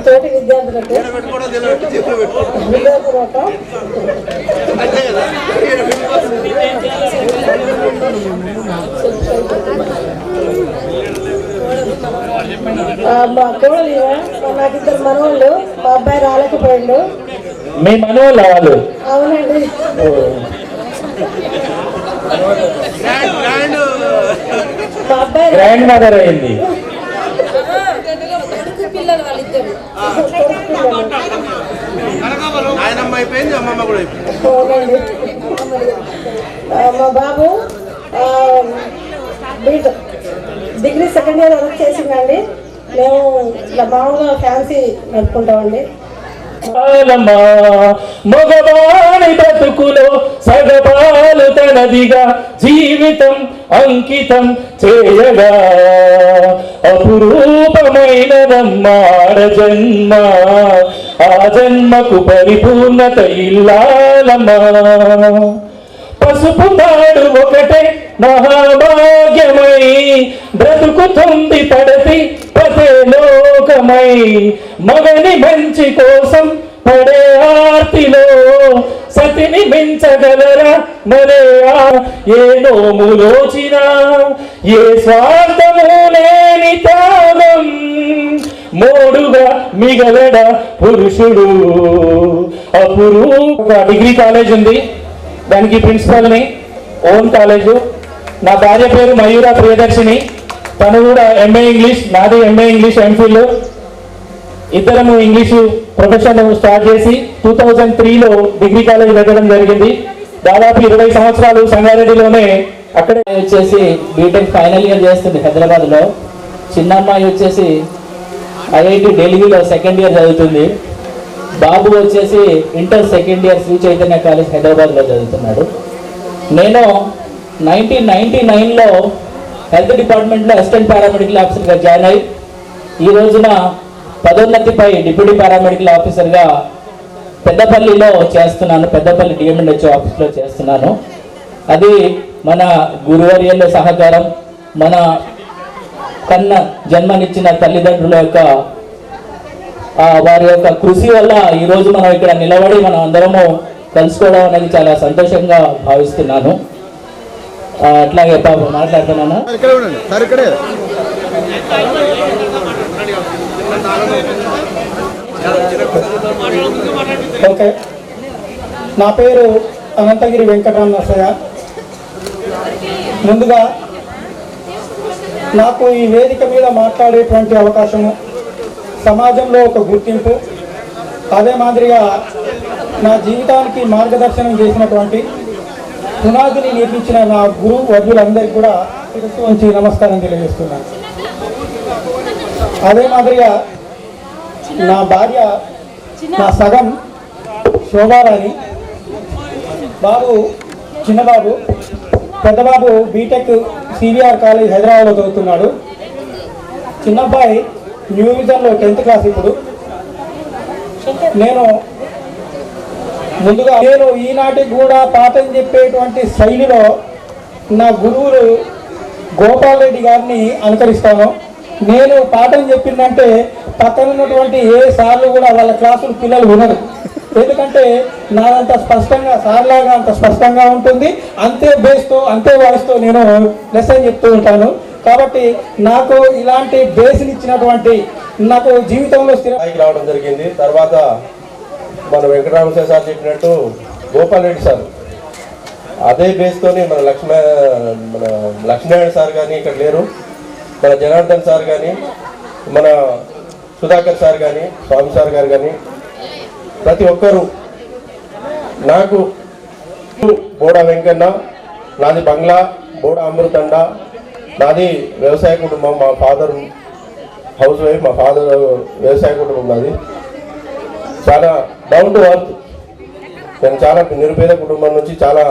తోటి విద్యార్థులకు మా కోడలు నాకు ఇద్దరు మనవాళ్ళు. మా అబ్బాయి రాలేకపోయిండు. మీ మనవాళ్ళు వాళ్ళు? అవునండి. మా అబ్బాయి గ్రాండ్ మదర్ అయింది. పిల్లలు వాళ్ళిద్దరు. మా బాబు డిగ్రీ సెకండ్ ఇయర్ వరకు చేసిందండి. మేము ఇట్లా మామూలుగా ఫ్యాన్సీ నడుపుకుంటామండి. మగవాణి బతుకులో సగపాలు తనదిగా జీవితం అంకితం చేయగా అపురూపమైనదమ్మాడ జన్మ, ఆ జన్మకు పరిపూర్ణత ఇల్లాలమ్మా. పసుపు తాడు ఒకటే మహాభాగ్యమై బ్రతుకుతుంది పడతి పదే లోకమై. మగని మంచి కోసం పడే ఆర్తిలో సతిని మించగలరా మరే ఏ నోములోచినా ఏ స్వార్థము లేని త్యాగం మోడుగా మిగలడ పురుషుడు. అప్పుడు ఒక డిగ్రీ కాలేజ్ ఉంది, దానికి ప్రిన్సిపల్ని, ఓన్ కాలేజు. నా భార్య పేరు మయూర ప్రియదర్శిని, తను కూడా ఎంఏ ఇంగ్లీష్, నాది ఎంఏ ఇంగ్లీష్ ఎంఫిల్. ఇద్దరము ఇంగ్లీషు ప్రొఫెషన్ స్టార్ట్ చేసి 2003లో డిగ్రీ కాలేజ్ వెళ్ళడం జరిగింది. దాదాపు 20 సంవత్సరాలు సంగారెడ్డిలోనే అక్కడే వచ్చేసి బీటెక్ ఫైనల్ ఇయర్ చేస్తుంది హైదరాబాద్లో. చిన్న అమ్మాయి వచ్చేసి ఐఐటి ఢిల్లీలో సెకండ్ ఇయర్ చదువుతుంది. బాబు వచ్చేసి inter second year Sri Chaitanya college హైదరాబాద్లో చదువుతున్నాడు. నేను 1999లో హెల్త్ డిపార్ట్మెంట్లో అసిస్టెంట్ పారామెడికల్ ఆఫీసర్గా జాయిన్ అయ్యి ఈ రోజున పదోన్నతిపై డిప్యూటీ పారామెడికల్ ఆఫీసర్గా పెద్దపల్లిలో చేస్తున్నాను. పెద్దపల్లి డిఎంఎన్హెచ్ఓ ఆఫీస్లో చేస్తున్నాను. అది మన గురువర్యుల సహకారం, మన కన్న జన్మనిచ్చిన తల్లిదండ్రుల యొక్క వారి యొక్క కృషి వల్ల ఈరోజు మనం ఇక్కడ నిలబడి మనం అందరము కలుసుకోవడం అనేది చాలా సంతోషంగా భావిస్తున్నాను. అట్లాగే పాపం మాట్లాడుతున్నాను. ఓకే, నా పేరు అనంతగిరి వెంకటరామ నరసయ్య. ముందుగా నాకు ఈ వేదిక మీద మాట్లాడేటువంటి అవకాశము, సమాజంలో ఒక గుర్తింపు, అదే మాదిరిగా నా జీవితానికి మార్గదర్శనం చేసినటువంటి పునాదిని నిర్మించిన నా గురు వర్యులందరికీ కూడా శిరస్సు వంచి నమస్కారం తెలియజేస్తున్నాను. అదే మాదిరిగా నా భార్య, నా సగం శోభారాణి, బాబు చిన్నబాబు, పెద్దబాబు బీటెక్ సివిఆర్ కాలేజ్ హైదరాబాద్లో చదువుతున్నాడు. చిన్నబ్బాయి న్యూ విజన్లో 10th క్లాస్. ఇప్పుడు నేను ఈనాటికి కూడా పాఠం చెప్పేటువంటి శైలిలో నా గురువులు గోపాల్ రెడ్డి గారిని అనుకరిస్తాను. నేను పాఠం చెప్పిందంటే పక్కన ఉన్నటువంటి ఏ సార్లు కూడా వాళ్ళ క్లాసులు పిల్లలు వినరు. ఎందుకంటే నాదంత స్పష్టంగా, సార్లాగా అంత స్పష్టంగా ఉంటుంది. అంతే బేస్తో, అంతే వాయిస్తో నేను లెసన్ చెప్తూ ఉంటాను. కాబట్టి నాకు ఇలాంటి బేస్ని ఇచ్చినటువంటి, నాకు జీవితంలో స్థిరాయికి రావడం జరిగింది. తర్వాత మన వెంకటరామయ్య సార్ చెప్పినట్టు గోపాల్ రెడ్డి సార్ అదే బేస్తోని మన లక్ష్మీనారాయణ సార్ కానీ ఇక్కడ లేరు, మన జనార్దన్ సార్ కానీ, మన సుధాకర్ సార్ కానీ, స్వామి సార్ గారు కానీ, ప్రతి ఒక్కరూ నాకు బోడా వెంకన్న, నాది బంగ్లా, బోడా అమృతండ, నాది వ్యవసాయ కుటుంబం. మా ఫాదర్ హౌస్ వైఫ్, మా ఫాదర్ వ్యవసాయ కుటుంబం. నాది చాలా డౌన్ టు అర్త్. నేను చాలా నిరుపేద కుటుంబం నుంచి, చాలా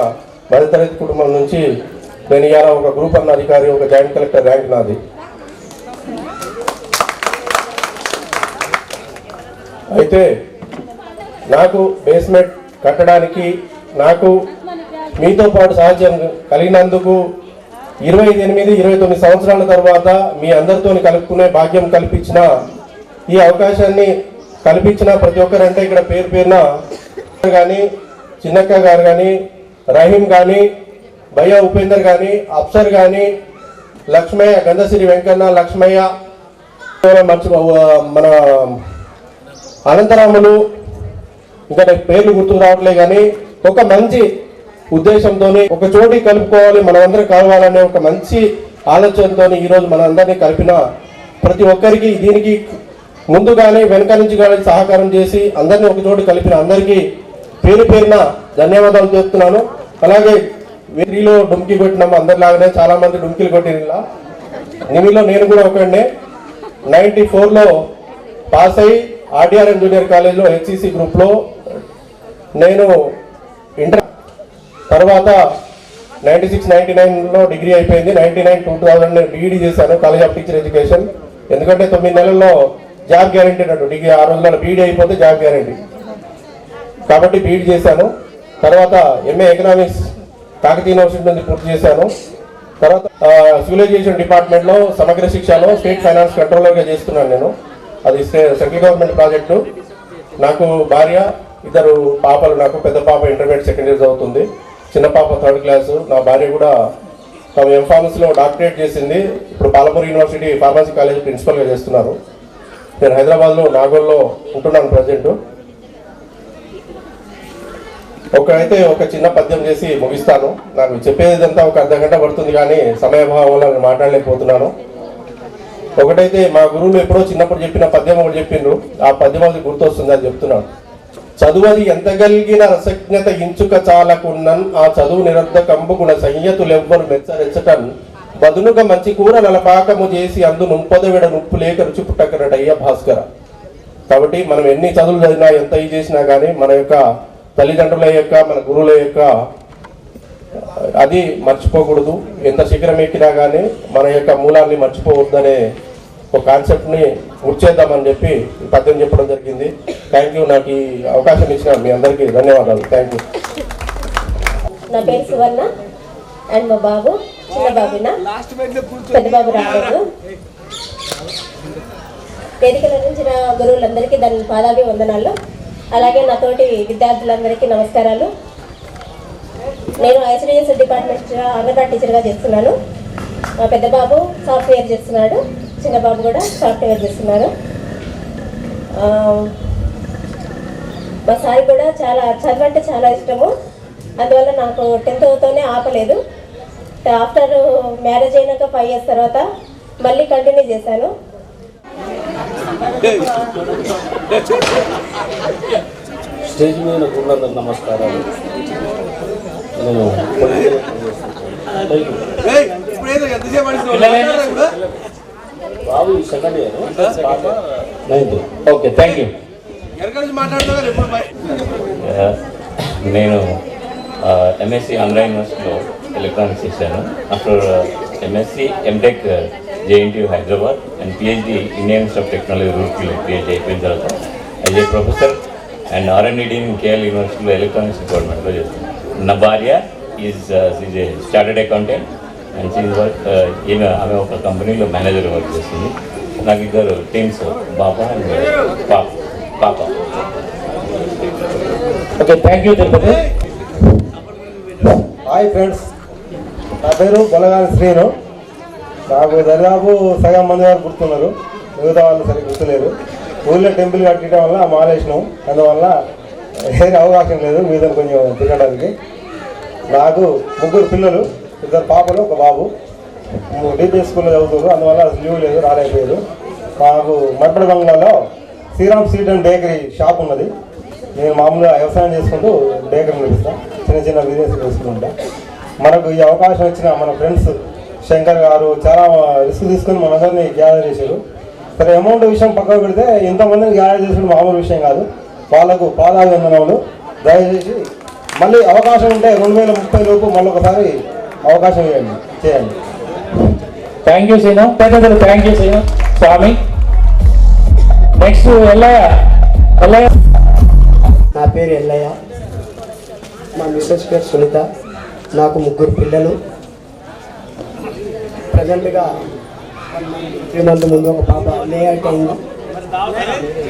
మధ్యతరగతి కుటుంబం నుంచి నేను ఇవాళ ఒక గ్రూప్ అన్న అధికారి, ఒక జాయింట్ కలెక్టర్ ర్యాంక్ నాది. అయితే నాకు బేస్మెంట్ కట్టడానికి నాకు మీతో పాటు సాధ్యం కలిగినందుకు 28-29 సంవత్సరాల తర్వాత మీ అందరితో కలుపుకునే భాగ్యం కల్పించిన, ఈ అవకాశాన్ని కల్పించిన ప్రతి ఒక్కరంటే ఇక్కడ పేరు పేరున కానీ, చిన్నక్క గారు కానీ, రహీం కానీ, భయ్య ఉపేందర్ కానీ, అఫ్సర్ కానీ, లక్ష్మయ్య, గంధసిరి వెంకన్న, లక్ష్మయ్య, మన అనంతరాములు, ఇంకా పేర్లు గుర్తుకు రావట్లే కానీ ఒక మంచి ఉద్దేశంతో ఒక చోటి కలుపుకోవాలి, మనమందరం కలవాలనే ఒక మంచి ఆలోచనతో ఈరోజు మనందరినీ కలిపిన ప్రతి ఒక్కరికి, దీనికి ముందుగానే వెనక నుంచి కానీ సహకారం చేసి అందరినీ ఒక చోటు కలిపిన అందరికీ పేరు పేరున ధన్యవాదాలు చెప్తున్నాను. అలాగే వీరిలో డుమ్కి కొట్టినాము, అందరిలాగానే చాలా మంది డుమ్కిలు కొట్టిన నిమిలో నేను కూడా ఒకనే. 94లో పాస్ అయ్యి ఆర్డిఆర్ఎం జూనియర్ కాలేజ్లో హెచ్సిసి గ్రూప్లో నేను ఇంటర్, తర్వాత 96-99లో డిగ్రీ అయిపోయింది. 99-2000 బీఈడీ చేశాను కాలేజ్ ఆఫ్ టీచర్ ఎడ్యుకేషన్. ఎందుకంటే 9 నెలల్లో జాబ్ గ్యారంటీ అన్నట్టు, డిగ్రీ 6 రోజుల బీఈడీ అయిపోతే జాబ్ గ్యారంటీ కాబట్టి బీఈడీ చేశాను. తర్వాత ఎంఏ ఎకనామిక్స్ కాకతీయ యూనివర్సిటీ నుంచి పూర్తి చేశాను. తర్వాత సివిలైజేషన్ డిపార్ట్మెంట్లో సమగ్ర శిక్షలో స్టేట్ ఫైనాన్స్ కంట్రోలర్గా చేస్తున్నాను నేను. అది సెంట్రల్ గవర్నమెంట్ ప్రాజెక్టు. నాకు భార్య, 2 పాపలు. నాకు పెద్ద పాప ఇంటర్మీడియట్ సెకండ్ ఇయర్ చదువుతుంది, చిన్న పాప 3rd క్లాసు. నా భార్య కూడా ఎంఫార్మసీలో డాక్టరేట్ చేసింది. ఇప్పుడు పాలమూరు యూనివర్సిటీ ఫార్మసీ కాలేజ్ ప్రిన్సిపల్గా చేస్తున్నారు. నేను హైదరాబాద్లో నాగోల్లో ఉంటున్నాను ప్రజెంట్. ఒక చిన్న పద్యం చేసి ముగిస్తాను. నాకు చెప్పేదంతా ఒక అర్ధగంట పడుతుంది, కానీ సమయభావం వల్ల నేను మాట్లాడలేకపోతున్నాను. ఒకటైతే మా గురువులు ఎప్పుడో చిన్నప్పుడు చెప్పిన పద్యం ఒకటి చెప్పిండ్రు, ఆ పద్యం అది గుర్తొస్తుంది, అది చెప్తున్నాను. చదువది ఎంత కలిగిన రసజ్ఞత ఇంచుక చాలకున్నన్, ఆ చదువు నిరర్ధకంబుగుణ సంయతులెవ్వరు మెచ్చరెచ్చటన్, బదునుగా మంచి కూర నలపాకము చేసి అందు నుంపదవిడ నుప్పు లేక రుచి పుట్టకనటయ్య భాస్కర. కాబట్టి మనం ఎన్ని చదువులు చదివినా, ఎంత ఇది చేసినా కానీ మన యొక్క తల్లిదండ్రుల యొక్క, మన గురువుల యొక్క అది మర్చిపోకూడదు. ఎంత శిఖరం ఎక్కినా కానీ మన యొక్క మూలాన్ని మర్చిపోవద్దు అనే ఒక కాన్సెప్ట్ని గుర్చేద్దామని చెప్పి ఈ పద్యం చెప్పడం జరిగింది. Thank you. నాకు ఈ అవకాశం ఇచ్చిన మీ అందరికీ ధన్యవాదాలు. Thank you. నా పేరు సువర్ణ అండ్ మా బాబు చిన్న బాబునా, పెద్ద బాబు రాలేదు. వేదికల నుంచి నా గురువులందరికీ దాని పాదాభి వందనాలు. అలాగే నాతోటి విద్యార్థులందరికీ నమస్కారాలు. నేను ఐసిడిఎస్ డిపార్ట్మెంట్ అంగన్వాడీ టీచర్గా చేస్తున్నాను. మా పెద్ద బాబు సాఫ్ట్వేర్ చేస్తున్నాడు, చిన్న బాబు కూడా సాఫ్ట్వేర్ చేస్తున్నారు. మా సార్ కూడా చాలా చదువు అంటే చాలా ఇష్టము. అందువల్ల నాకు 10th ఆపలేదు. ఆఫ్టర్ మ్యారేజ్ అయినాక 5 years తర్వాత మళ్ళీ కంటిన్యూ చేశాను. స్టేజ్ మీద ఉన్నందుకు నమస్కారాలు. నేను బాబు second year, 9th. Okay, thank you. నేను ఎంఎస్సి ఆంధ్ర యూనివర్సిటీలో ఎలక్ట్రానిక్స్ చేశాను. After MSc MTech JNTU Hyderabad and PhD Indian Institute of Technology రూర్కీలో పిహెచ్డి అయిపోయిన తర్వాత as a professor and R&D in KL యూనివర్సిటీలో ఎలక్ట్రానిక్స్ డిపార్ట్మెంట్లో చేస్తాను. నా భార్య is a started accountant and ఈమె ఆమె ఒక కంపెనీలో మేనేజర్ వర్క్ చేస్తుంది. నాకు 2 టీమ్స్, బాబా అండ్ పాప. Okay, thank you Tirupati. Hi friends, నా పేరు బొలగాని శ్రీను. నాకు దరిదాపు సగం మంది వారు గుర్తున్నారు, మిగతా వాళ్ళు సరిగ్గా గుర్తులేరు. ఊళ్ళో టెంపుల్ కట్టడం వల్ల మాలేసినాం, అందువల్ల వేరే అవకాశం లేదు మీద కొంచెం తిరగడానికి. నాకు 3 పిల్లలు, 2 పాపలు, 1 బాబు. డిపిఎస్ స్కూల్లో చదువుతారు, అందువల్ల లీవ్ లేదు, రాలేకపోయారు. మాకు మర్పడ బంగ్లాలో Sriram sweet and bakery shop ఉన్నది. నేను మామూలుగా వ్యవసాయం చేసుకుంటూ బేకరీ నడుస్తాను, చిన్న బిజినెస్ చేసుకుంటా. మనకు ఈ అవకాశం ఇచ్చిన మన ఫ్రెండ్స్ శంకర్ గారు చాలా రిస్క్ తీసుకొని మనందరినీ గ్యాదర్ చేశారు. సరే, అమౌంట్ విషయం పక్కకు పెడితే ఇంతమందిని గ్యాదర్ చేసిన మామూలు విషయం కాదు. వాళ్ళకు పాదాభివందనములు. దయచేసి మళ్ళీ అవకాశం ఉంటే 2030 లోపు మళ్ళీ ఒకసారి అవకాశం చేయండి. Thank you Srinu. పెద్దలు థ్యాంక్ యూ శ్రీను. స్వామి నెక్స్ట్ ఎల్లయ్య. నా పేరు ఎల్లయ్య, మా మిస్సెస్ పేరు సునీత. నాకు 3 పిల్లలు. ప్రజెంట్గా 3 months ముందు ఒక పాప లేఅవుట్ అయింది,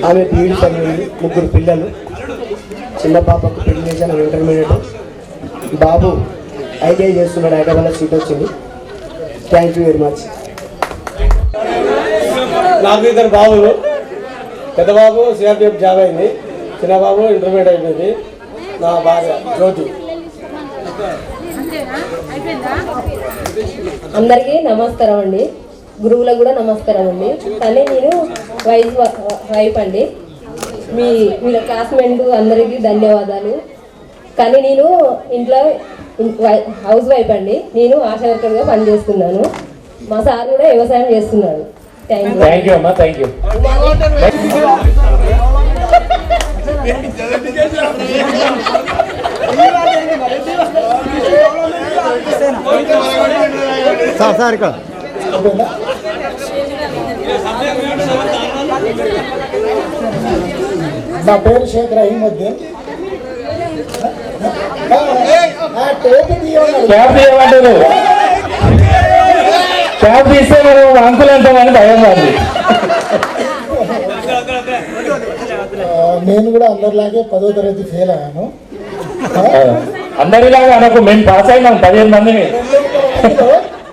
ఆమె బీఈడీ చదివింది. 3 పిల్లలు. చిన్న పాపకు పెళ్లి చేశాను, ఇంటర్మీడియట్. బాబు ఐటీఐ చేస్తున్నాడు, హైదరాబాద్లో సీట్ వచ్చింది. Thank you very much. నాకు 2 బాబులు. పెద్ద బాబు సిఆర్పిఎఫ్ జాబ్ అయింది, చిన్న బాబు ఇంటర్మీడియట్ అయిపోయింది. నా భార్య జ్యోతి. అందరికీ నమస్కారం అండి, గురువులకు కూడా నమస్కారం అండి. కానీ నేను వైఫ్ అండి. వీళ్ళ క్లాస్మేట్ అందరికీ ధన్యవాదాలు. కానీ నేను ఇంట్లో హౌస్ వైఫ్ అండి. నేను ఆశా వర్కర్గా పనిచేస్తున్నాను. మా సార్ కూడా వ్యవసాయం చేస్తున్నాడు. థ్యాంక్ యూ అమ్మా, థ్యాంక్ యూ. సార్ ఇక్కడ నా పేరు షేక్ రహీముద్దీన్. క్యాబ్ తీయమంటారు, క్యాబ్ తీస్తే మనం అంకులు అంటామని భయం కాదు. నేను కూడా అందరిలాగే 10వ తరగతి ఫెయిల్ అయ్యాను. అందరిలాగా అనకు, మేము పాస్ అయినాం 15 మందిని.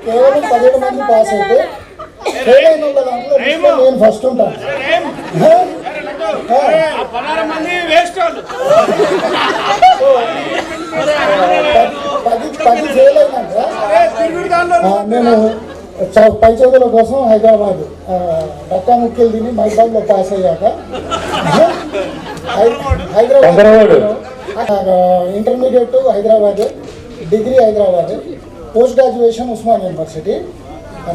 కేవలం 17 మంది పాస్ అయితే ఫెయిల్ అయిన వాళ్ళ దాంట్లో నేను ఫస్ట్ ఉంటాను. 10 ఫెయిల్ అయినాక నేను పై చదువుల కోసం హైదరాబాద్ డక్కా ముఖ్యలు తిని మైబాద్లో పాస్ అయ్యాక Hyderabad intermediate Hyderabad, degree Hyderabad, post graduation Osman university.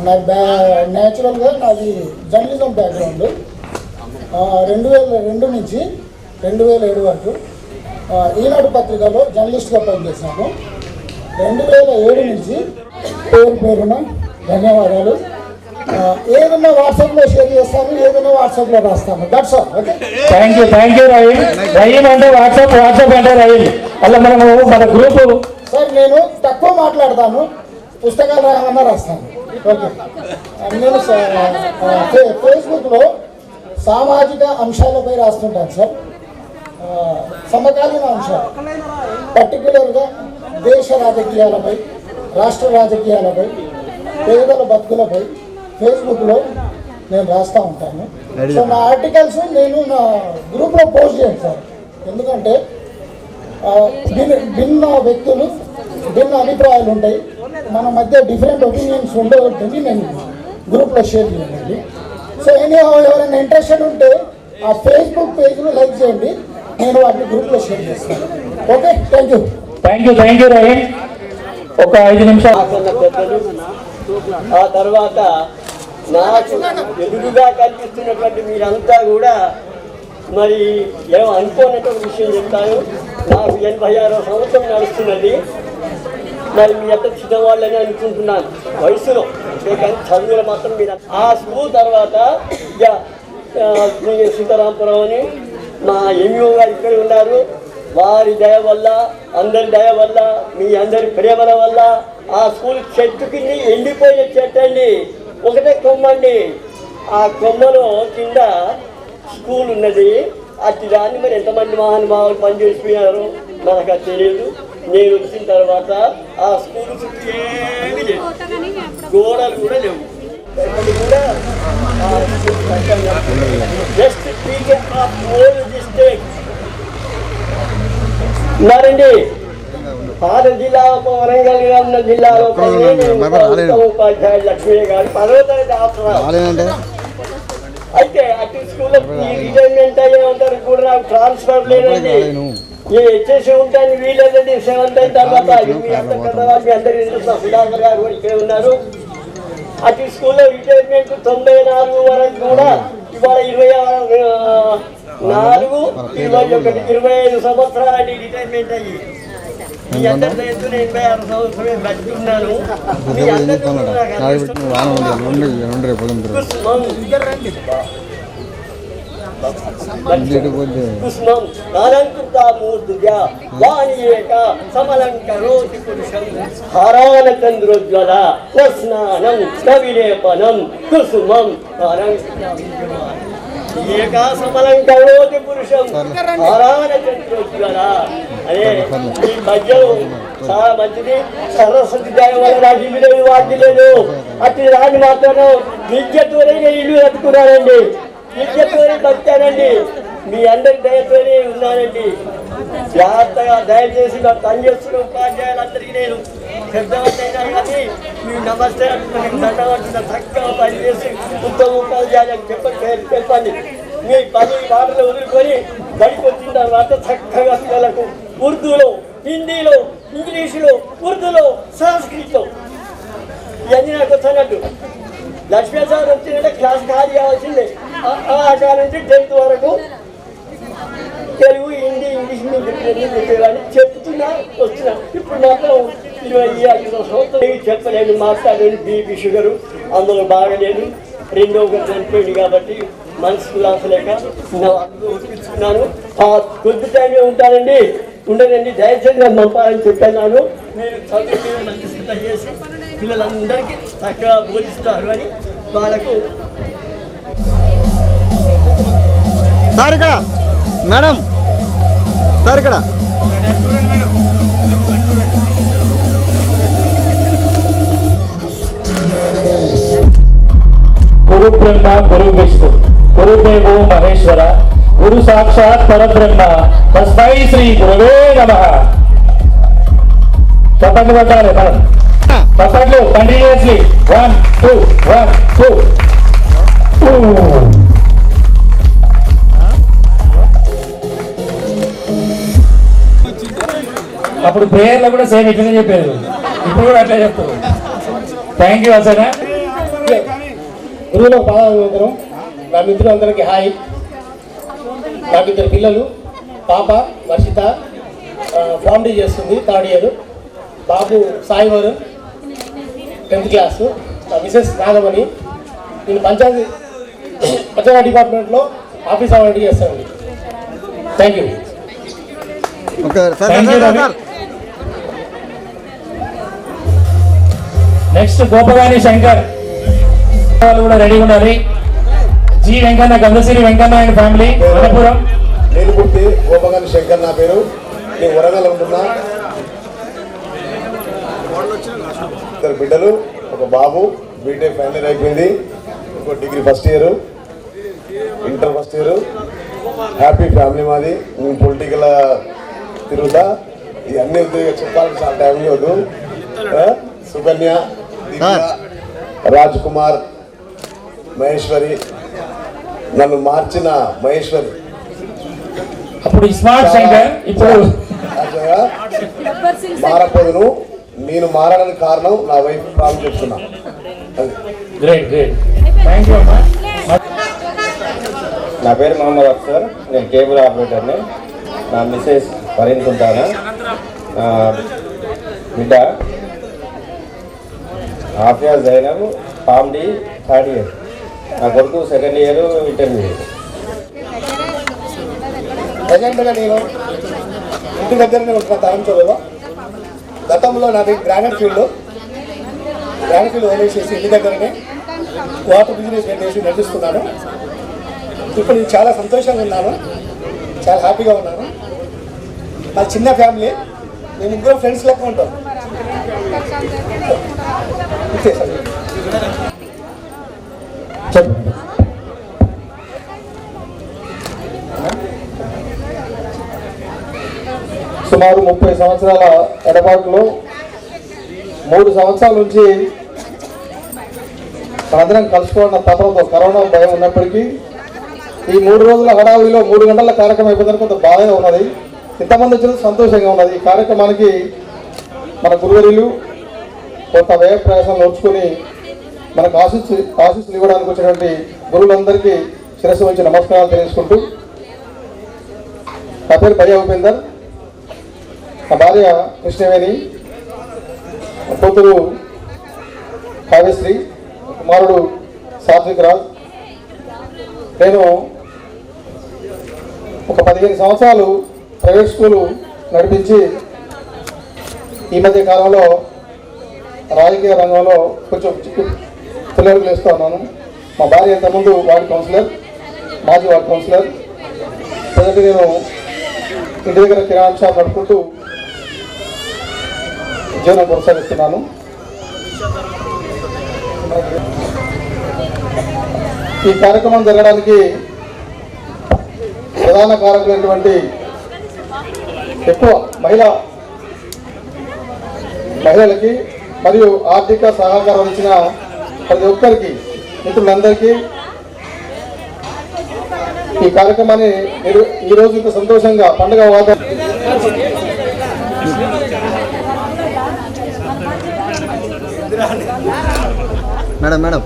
నాకు న్యాచురల్గా నాది జర్నలిజం బ్యాక్గ్రౌండ్. 2002 నుంచి 2007 వరకు ఈనాడు పత్రికలో జర్నలిస్ట్గా పనిచేశాను. 2007 నుంచి పేరున ధన్యవాదాలు. ఏదన్నా వాట్సాప్లో షేర్ చేస్తాను, ఏదైనా వాట్సాప్లో రాస్తాను. That's all. Okay, thank you, thank you Rahim. Rahim అంటే వాట్సాప్, వాట్సాప్ అంటే రహీం. అలా మనము మన గ్రూపు సార్ నేను తక్కువ మాట్లాడతాను, పుస్తకాలు రాయమన్నా రాస్తాను. ఓకే, నేను ఫేస్బుక్లో సామాజిక అంశాలపై రాస్తుంటాను సార్. సమకాలీన అంశాలు, పర్టికులర్గా దేశ రాజకీయాలపై, రాష్ట్ర రాజకీయాలపై, పేదల బతుకులపై ఫేస్బుక్లో నేను రాస్తూ ఉంటాను. సో నా ఆర్టికల్స్ నేను నా గ్రూప్లో పోస్ట్ చేయండి సార్. ఎందుకంటే భిన్న వ్యక్తులు, భిన్న అభిప్రాయాలు ఉంటాయి, మన మధ్య డిఫరెంట్ ఒపీనియన్స్ ఉండవద్దని నేను గ్రూప్లో షేర్ చేయండి. సో ఎవరైనా ఇంట్రెస్టెడ్ ఉంటే ఆ ఫేస్బుక్ పేజ్లో లైక్ చేయండి, నేను వాటిని గ్రూప్లో షేర్ చేస్తాను. Okay, thank you. Thank you, thank you Rahim. ఒక 5 నిమిషాలు. ఆ తర్వాత నాకు ఎదురుగా కనిపిస్తున్నటువంటి మీరంతా కూడా మరి ఏమో అనుకోనటువంటి విషయం చెప్తాను. నాకు 86వ సంవత్సరం నడుస్తున్నది. మరి మీ అంత చిన్నవాళ్ళని అనుకుంటున్నాను వయసులో, కానీ చదువులు మాత్రం మీరు. ఆ స్కూల్ తర్వాత ఇక సీతారాంపురం అని మా ఎంఈఓ గారు ఇక్కడ ఉన్నారు. వారి దయ వల్ల, అందరి దయ వల్ల, మీ అందరి ప్రేమల వల్ల ఆ స్కూల్ చెట్టు కింద ఎండిపోయిన చెట్టు అండి, ఒకటే కొమ్మండి. ఆ కొమ్మలో కింద స్కూల్ ఉన్నది. అట్టి దాన్ని మరి ఎంతమంది మహానుభావులు పనిచేసిపోయారో మనకు అది తెలియదు. నేను వచ్చిన తర్వాత ఆ స్కూల్ చుట్టూ ఏమీ లేదు, గోడలు కూడా లేవు. కూడా just teacher of old district ఉన్నారండి. పాత జిల్లా వరంగల్ ఉన్న జిల్లాలో ఉపాధ్యాయుడు లక్ష్మీ గారు 10వ తరగతి ఆఫ్టర్. అయితే అటు స్కూల్లో రిటైర్మెంట్ అయ్యే ఉంటారు కూడా నాకు ట్రాన్స్ఫర్ లేదండి. హెచ్ఎస్ ఉంటాను వీలేదండి. 7th అయిన తర్వాత మీ అందరి సుధాకర్ గారు కూడా ఇక్కడే ఉన్నారు. అటు స్కూల్లో రిటైర్మెంట్ 94 వరకు కూడా ఇవాళ 24, 21, 25 సంవత్సరాలు రిటైర్మెంట్ అయ్యి మీ అందరి రైతు 86 సంవత్సరమే బతుకున్నాను. మీ అందరికీ కుస్మం అలంకృతామూర్తిగా వాణియేక సమలంకరోతి పురుషం హారాన చంద్రోజ్వల స్నానం కవిలేపనం కుసుమం ఏకా సమలంకరోతి పురుషం హారాన చంద్రోజ్వల అనే ఈ పద్యం చాలా మంచిది. సరస్వతి దయ వల్ల నాకు ఇల్లు లేదు, వాటి లేదు. అట్టి రాని మాత్రం విద్యతోనే నేను ఇల్లు కట్టుకున్నానండి, విద్యతోనే బతికానండి. మీ అందరి దయతోనే ఉన్నానండి. జాగ్రత్తగా దయచేసి నాకు పనిచేస్తున్న ఉపాధ్యాయులందరికీ నేను పెద్దవాళ్ళైనా కానీ మీరు నమస్తే అంటున్నాను, దండవంటున్నా. చక్కగా పనిచేసి ఉత్తమ ఉపాధ్యాయులకు చెప్పండి. మీ 10 మాటలు వదులుకొని బడికి వచ్చిన తర్వాత చక్కగా పిల్లలకు ఉర్దూలో, హిందీలో, ఇంగ్లీషులో, ఉర్దూలో, సంస్కృతిలో ఇవన్నీ నాకు వచ్చానట్టు లక్ష్మీ సార్ వచ్చినట్టే క్లాస్ ఖాళీ కావాల్సిందే. ఆ నుంచి 10th వరకు తెలుగు, హిందీ, ఇంగ్లీష్ అని చెప్తున్నా వస్తున్నా. ఇప్పుడు మాత్రం 25 సంవత్సరాలు చెప్పలేను, మాట్లాడలేను. బీపీ షుగరు అందులో బాగలేదు. రెండో ఒకటి చనిపోయింది కాబట్టి మనసుకు రాసలేక ఒప్పించుకున్నాను. కొద్ది టైమే ఉంటానండి, ఉండదండి, దయచేసి నన్ను పంపాలని చెప్పాను. మీరు చదువు మంచి స్థితి చేసి పిల్లలందరికీ చక్కగా బోధిస్తారు అని వాళ్ళకు. సార్ ఇక్కడ మేడం, సార్ ఇక్కడ గురు బ్రహ్మ గురు విష్ణు గురుదేవో మహేశ్వర గురు సాక్షాత్ పరబ్రహ్మ తస్మై శ్రీ గురవే నమః. చప్పట్లు కొట్టాలి మనం, చప్పట్లు కంటిన్యూస్లీ. 1 2 1 2. అప్పుడు ప్రేయర్లో కూడా సేమ్ ఇట్లనే చెప్పారు, ఇప్పుడు కూడా అట్లా చెప్తారు. థ్యాంక్ యూ అసలు. గురువులకు పాదాభివందనం. నా మిత్రులందరికీ హాయ్. నాకు 2 పిల్లలు, పాప వర్షిత ఫార్మ్ డీ చేస్తుంది, 3rd ఇయర్. బాబు సాయి వరుణ్ 10th క్లాసు. నా మిసెస్ నాగమణి. నేను పంచాయతీ డిపార్ట్మెంట్లో ఆఫీస్ అవార్డు చేస్తానండి. Thank you. Next Gopagani Shankar వాళ్ళు కూడా రెడీ ఉండాలి. G Venkanna, Gandhasiri Venkanna and family, Anantapur. నేను పుట్టి గోపగాని శంకర్ నా పేరు. నేను వరంగల్ ఉంటున్నా. 2 బిడ్డలు, ఒక బాబు బీటెక్ ఫైనల్ ఇయర్ అయిపోయింది, ఇంకో degree first year, inter first year. Happy family మాది. నేను పొలిటికల్ తిరుగుతా. ఇవన్నీ చెప్పాలని చాలా టైం లేదు. సుకన్య, రాజ్ కుమార్, మహేశ్వరి, నన్ను మార్చిన మహేశ్వరి. అప్పుడు స్మార్ట్ శంకర్, ఇప్పుడు మారపోదును. నేను మారడానికి కారణం నా వైఫ్ ప్రాబ్లం చెప్తున్నా. గ్రేట్ గ్రేట్, థ్యాంక్ యూ అమ్మా. నా పేరు మహమ్మద్ అఫ్సర్, నేను కేబుల్ ఆపరేటర్ని. నా మిసెస్ పరిణితుంటాను. బిడ్డ Afia Zainab, pharm D 3rd year. నా కొడుకు 2nd ఇయర్ ఇంటర్మీడియట్. ప్రజెంట్గా నేను ఇంటి దగ్గరనే ఉంటున్న తరంచోలో. గతంలో నాది గ్రానైట్ ఫీల్డ్ వదిలేసేసి ఇంటి దగ్గరనే వాటర్ బిజినెస్ పెట్టేసి నడుస్తున్నాను. ఇప్పుడు నేను చాలా సంతోషంగా ఉన్నాను, చాలా హ్యాపీగా ఉన్నాను. మా చిన్న ఫ్యామిలీ, మేము 3 ఫ్రెండ్స్ లెక్క ఉంటాం. సుమారు 30 సంవత్సరాల ఎడబాటులో 3 సంవత్సరాల నుంచి మనందరం కలుసుకోవడం తపనతో కరోనా భయం ఉన్నప్పటికీ ఈ 3 రోజుల హడావుడిలో 3 గంటల కార్యక్రమం అయిపోయిందని కొంత బాధగా ఉన్నది. ఇంతమంది వచ్చినందుకు సంతోషంగా ఉన్నది. ఈ కార్యక్రమానికి మన గురువులు కొంత వ్యయ ప్రయాసం నోచుకొని మనకు ఆశీస్సులు ఇవ్వడానికి వచ్చినటువంటి గురువులందరికీ శిరస్సు వచ్చి నమస్కారాలు తెలియజేసుకుంటూ, నా పేరు భయ్య ఉపేందర్, నా భార్య కృష్ణవేణి, కూతురు కావ్యశ్రీ, కుమారుడు సాత్విక్ రాజ్. నేను ఒక 15 సంవత్సరాలు ప్రైవేట్ స్కూలు నడిపించి ఈ మధ్య కాలంలో రాజకీయ రంగంలో కొంచెం పిల్లలకు వేస్తూ ఉన్నాను. మా భార్య ఇంతకుముందు వార్డు కౌన్సిలర్, మాజీ వార్డు కౌన్సిలర్. ప్రజెంట్ నేను ఇంటి దగ్గర కిరాణా షాప్ నడుపుకుంటూ జీవనం కొనసాగిస్తున్నాను. ఈ కార్యక్రమం జరగడానికి ప్రధాన కారకులైనటువంటి ఎక్కువ మహిళలకి మరియు ఆర్థిక సహకారం ఇచ్చిన ప్రతి ఒక్కరికి, మిత్రులందరికీ ఈ కార్యక్రమాన్ని ఈరోజు ఇంత సంతోషంగా పండుగ వాతావరణం. మేడం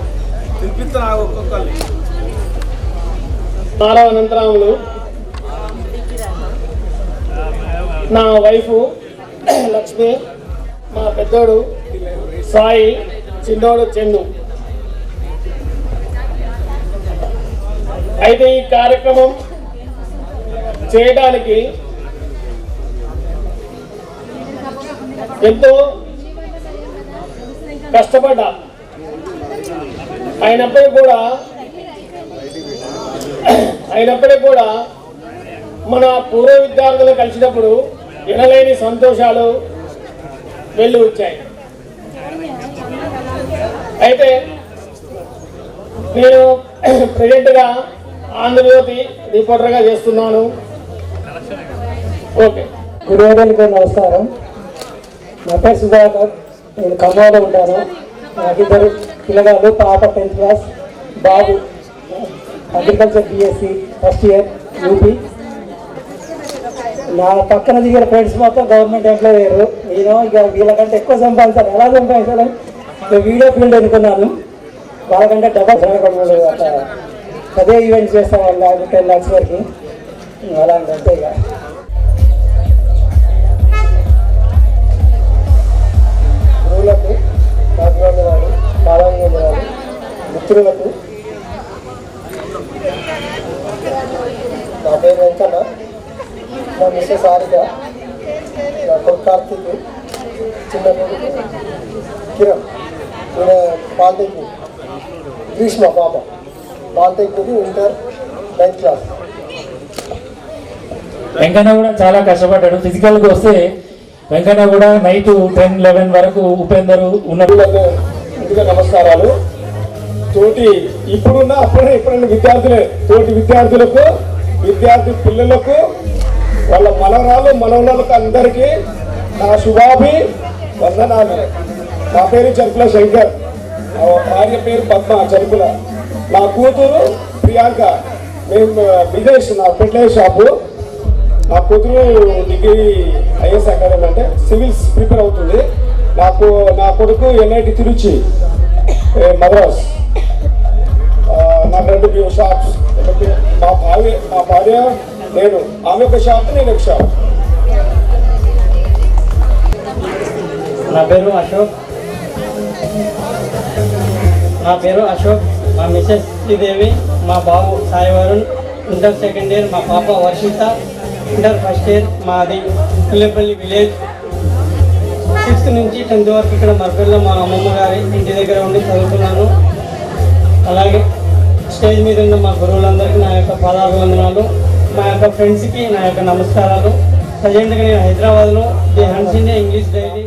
అనంతరాములు నా వైఫ్ లక్ష్మి, మా పెద్దోడు సాయి, చిన్నోడు చెన్ను. అయితే ఈ కార్యక్రమం చేయడానికి ఎంతో కష్టపడ్డా. అయినప్పటికీ కూడా మన పూర్వ విద్యార్థులు కలిసినప్పుడు ఎనలేని సంతోషాలు వెళ్ళి వచ్చాయి. అయితే నేను ప్రెజెంట్గా ఆంధ్రజ్యోతి రిపోర్టర్గా చేస్తున్నాను. ఓకే. గురువారానికి నమస్కారం. నా పేరు సుధాకర్, నేను ఖమ్మంలో ఉంటాను. నాకు ఇద్దరు పిల్లగాళ్ళు, పాప 10th క్లాస్, బాబు agriculture BSc first year UP. నా పక్కన దిగిన ఫ్రెండ్స్ మొత్తం గవర్నమెంట్ ఎంప్లాయ్ అయ్యారు. నేను ఇక వీళ్ళకంటే ఎక్కువ సంపాదించాను. ఎలా సంపాదించాలని వీడియో ఫీల్డ్ అనుకున్నాను. వాళ్ళకంటే డబ్బులు అట్లా అదే ఈవెంట్స్ చేస్తాం వాళ్ళు 10 lakhs వరకు. అలా అంతే ఇక. గురువులకు, పాదాభివందనాలు, మిత్రులకు. నా పేరు వెంకన్న, నా మిస్సెస్ హారిక, నా కొడుకు కార్తీక్, చిన్న కొడుకు కిరణ్. నేను పాలిటెక్నిక్, గ్రీష్మ పాప polytechnic inter 9th class. Venkanna కూడా చాలా కష్టపడ్డాడు. ఫిజికల్గా వస్తే వెంకన్న కూడా నైట్ 10-11 వరకు ఉపేందరు ఉన్నప్పుడు. ముందుగా నమస్కారాలు. తోటి ఇప్పుడున్న ఎప్పుడైనా విద్యార్థులే, తోటి విద్యార్థులకు, విద్యార్థి పిల్లలకు, వాళ్ళ మనవరాలు మనవలకు అందరికీ నా శుభాభి వందనాలు. నా పేరు చరుకుల శంకర్, నా భార్య పేరు పద్మ చరుకుల, నా కూతురు ప్రియాంక. మేము బిజినెస్, నా ఫెర్టిలైజర్ షాపు. నా కూతురు డిగ్రీ IAS అకాడమీ అంటే సివిల్స్ ప్రిపేర్ అవుతుంది. నా కొడుకు NIT తిరుచి మద్రాస్. నాకు 2 షాప్స్. మా భార్య నేను, ఆమె ఒక షాప్, నేను ఒక షాప్. నా పేరు అశోక్, మా మిస్సెస్ శ్రీదేవి, మా బాబు Sai Varun, inter 2nd year, మా పాప వర్షిత ఇంటర్ 1st ఇయర్. మాది పిల్లపల్లి విలేజ్. 6th నుంచి 10th వరకు ఇక్కడ మర్పల్లిలో మా అమ్మమ్మ గారి ఇంటి దగ్గర ఉండి చదువుతున్నాను. అలాగే స్టేజ్ మీద ఉన్న మా గురువులందరికీ నా యొక్క పాదాభివందనాలు. మా యొక్క ఫ్రెండ్స్కి నా యొక్క నమస్కారాలు. ప్రజెంట్గా నేను హైదరాబాద్లో the Hans India English daily.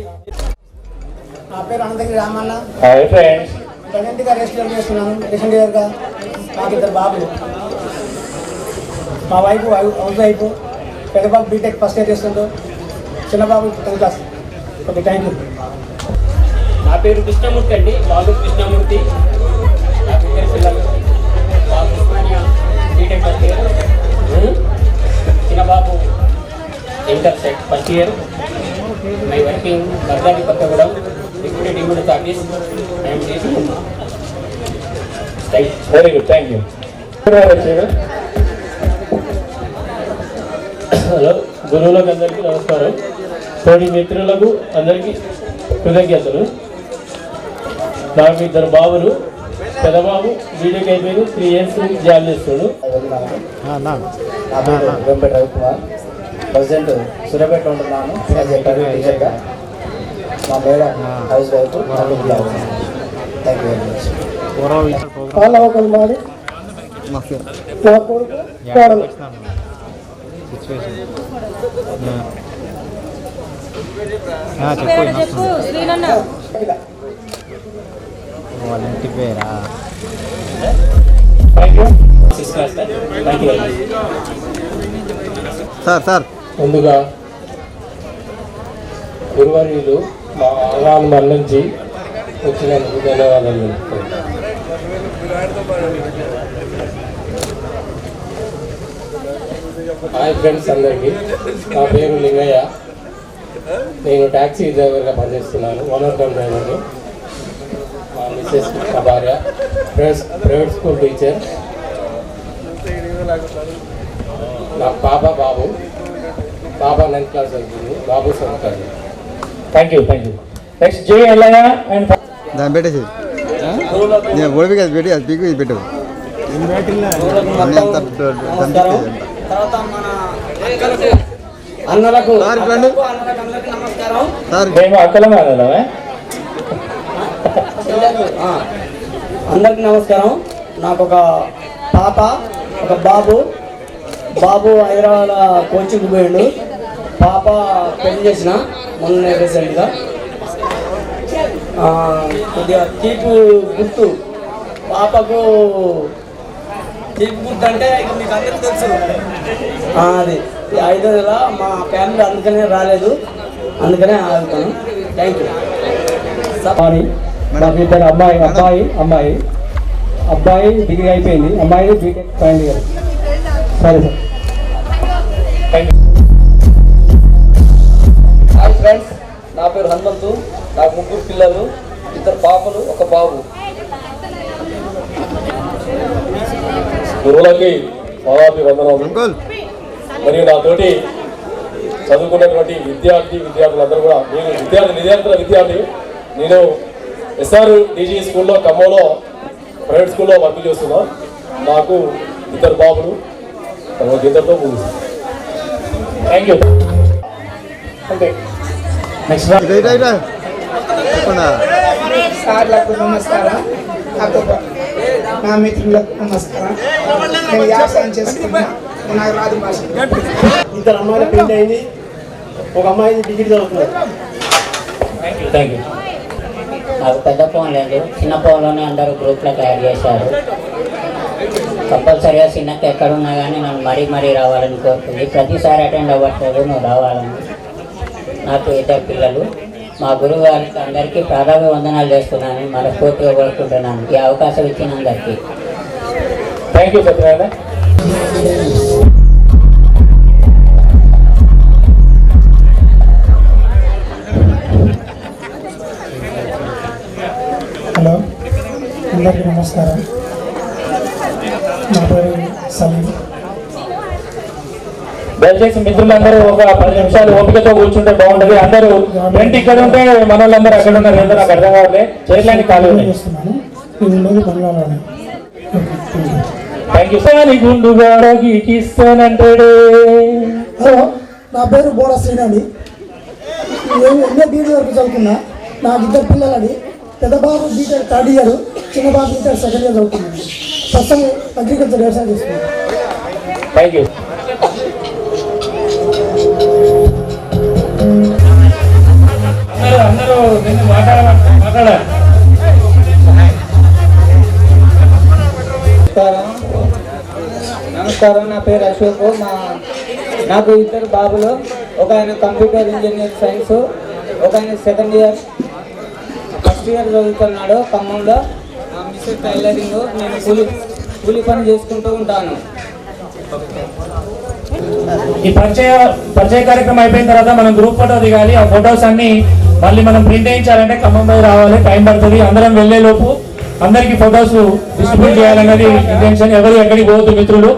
నా పేరు అనంతగిరి రామన్న. Hi friends. ప్రజెంట్గా రెస్టారెంట్ చేస్తున్నాను. రీసెంట్ ఇయర్గా నాకు 2 బాబులు. మా వైఫ్ హౌస్ వైఫ్. పెద్ద బాబు బీటెక్ ఫస్ట్ ఇయర్ చేస్తుందో, చిన్న బాబు 10th class. Okay, thank you. నా పేరు కృష్ణమూర్తి అండి, బాబు కృష్ణమూర్తి. నాకు ఇద్దరు పిల్లలు, బాబు బీటెక్ ఫస్ట్ ఇయర్, చిన్న బాబు inter 1st year. My working బర్దాడి Kothagudem, deputy deputy office. Very good, thank you. Hello, గురువులకు అందరికీ నమస్కారం. తోటి మిత్రులకు అందరికీ కృతజ్ఞతలు. నాకు 2 బాబులు. పెద్దబాబు బీటెక్ అయిపోయింది, 3 years జాబ్ చేస్తున్నాడు. నా పేరు వెంకట రవికుమార్, ప్రజెంట్ సూర్యాపేట ఉంటున్నాను. టీచర్గా. మా madam house wife. Thank you very much. పాలవకలు మాది, నా కొడుకు కోడలు. చెప్పు శ్రీనన్న. వాళ్ళ ఇంటి పేరా? సార్ ముందుగా గురువర్యులు మా ఆహ్వానం మన్నించి వచ్చినందుకు ధన్యవాదాలు తెలుపుతున్నాను. హాయ్ ఫ్రెండ్స్ అందరికీ. నా పేరు లింగయ్య. నేను ట్యాక్సీ డ్రైవర్గా పనిచేస్తున్నాను, ఓనర్ కమ్ డ్రైవర్ని. మా మిస్ మిస్సెస్ నా భార్య, ప్రైవేట్ స్కూల్ టీచర్, నా బాబు పాప 9th క్లాస్ అవుతుంది, బాబు 7th class. Thank you. Next J Ellaiah and దాన్ని పెట్టేసి ఓడిపి అది పెట్టి అది పీకు ఇది పెట్టు. అన్నలకు మేము అక్కలమే అన్నమే. అందరికి నమస్కారం. నాకు ఒక పాప, ఒక బాబు హైదరాబాద్ కోచింగ్కి పోయిండు. పాప పెళ్లి చేసిన మొన్న రీసెంట్గా. కొద్దిగా తీపు గుర్తు, పాపకు తీపు గుర్తు అంటే ఇక మీకు అందరికీ తెలుసు. అది 5వ నెల మా ఫ్యామిలీ అందుకనే రాలేదు, అందుకనే ఆగుతాను. Thank you. నాకు ఇద్దరు అబ్బాయి డిగ్రీ అయిపోయింది, అమ్మాయి బీటెక్ ఫైనల్ ఇయర్. సరే సార్. హాయ్ ఫ్రెండ్స్, నా పేరు హనుమంతు. నాకు 3 పిల్లలు, 2 పాపలు, 1 బాబు. గురువులకి వందనాలు. మరియు నాతోటి చదువుకున్నటువంటి విద్యార్థులందరూ కూడా, నేను విద్యార్థి. నేను SR DG స్కూల్లో ఖమ్మంలో ప్రైవేట్ స్కూల్లో వర్క్ చేస్తున్నా. నాకు 2 బాబులు, 2తో ముగిస్తాను. Thank you. ఓకే, నెక్స్ట్ సార్లకు నమస్కారం, నా మిత్రులకు నమస్కారం. నేను వ్యాపారం చేసుకున్నా, నాకు రాదు భాష. 2 అమ్మాయిల పెళ్లి అయింది, 1 అమ్మాయి డిగ్రీ చదువుతున్నారు. Thank you. నాకు పెద్ద ఫోన్ లేదు, చిన్న ఫోన్లోనే అందరూ గ్రూప్లోకి యాడ్ చేశారు. కంపల్సరీగా చిన్నకి ఎక్కడున్నా కానీ నన్ను మరీ రావాలని కోరుతుంది. ప్రతిసారి అటెండ్ అవ్వట్లేదు, నువ్వు రావాలని. నాకు 2 పిల్లలు. మా గురువు గారికి అందరికీ ప్రాథమిక వందనాలు చేస్తున్నాను, మనస్ఫూర్తిగా కోరుకుంటున్నాను ఈ అవకాశం ఇచ్చిన అందరికీ. Thank you Satyanarayana. హలో, అందరికీ నమస్కారం. నా పేరు సలీం. దయచేసి మిత్రులందరూ ఒక 10 నిమిషాలు ఓపికతో కూర్చుంటే బాగుంటుంది. అందరూ ఫ్రెండ్ ఇక్కడ ఉంటే మన వాళ్ళందరూ అక్కడ ఉన్నారు, ఏంటో నాకు అర్థం కావాలి. చైర్లన్నీ ఖాళీ ఉన్నాయి. Thank you sir. గుండుగాడ గీకిస్తానంటాడు. హలో, నా పేరు బోడ శ్రీనాథి. నేను MA వరకు చదువుకున్నా. నాకు 2 పిల్లలని. పెద్ద బాబు బీటెక్ 3rd ఇయర్, చిన్న బాబు బీటెక్ 2nd ఇయర్ చదువుకున్నాను. ప్రస్తుతం అగ్రికల్చర్ వ్యవసాయం చేస్తున్నాను. Thank you. అందరూ మాట్లాడాలి. నమస్కారం, నా పేరు అశోక్. నాకు 2 బాబులు, ఒక ఆయన కంప్యూటర్ ఇంజనీర్ సైన్స్, ఒక ఆయన 2nd ఇయర్, 1st ఇయర్ చదువుతున్నాడు ఖమ్మంలో. Missus tailoring. నేను కూలి పని చేసుకుంటూ ఉంటాను. ఈ పరిచయ కార్యక్రమం అయిపోయిన తర్వాత మనం గ్రూప్ ఫోటో దిగాలి. ఆ ఫొటోస్ అన్ని మళ్ళీ మనం ప్రింట్ చేయించాలంటే ఖమ్మం పై రావాలి, టైం పడుతుంది. అందరం వెళ్లే లోపు అందరికి ఫొటోస్ డిస్ట్రిబ్యూట్ చేయాలన్నది ఇంటెన్షన్. ఎవరు ఎక్కడికి పోవద్దు మిత్రులు.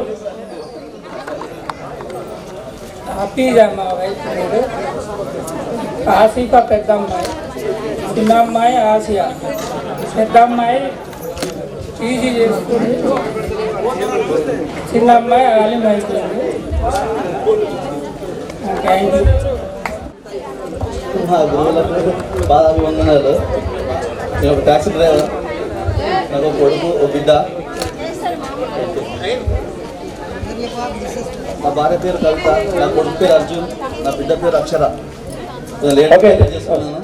ఆసిఫా పెద్ద అమ్మాయి, చిన్న అమ్మాయి ఆసియా. పెద్ద అమ్మాయి PG చేసుకుంది, చిన్న అమ్మాయి ఆలిం అయిపోయింది. Thank you. మా గురువులకు బాగా అభివందనాలు. నేను ఒక ట్యాక్సీ డ్రైవర్, నాకు ఒక కొడుకు, ఒక బిడ్డ. మా భార్య పేరు కవిత, నా కొడుకు పేరు అర్జున్, నా బిడ్డ పేరు అక్షర. చేసుకున్నాను.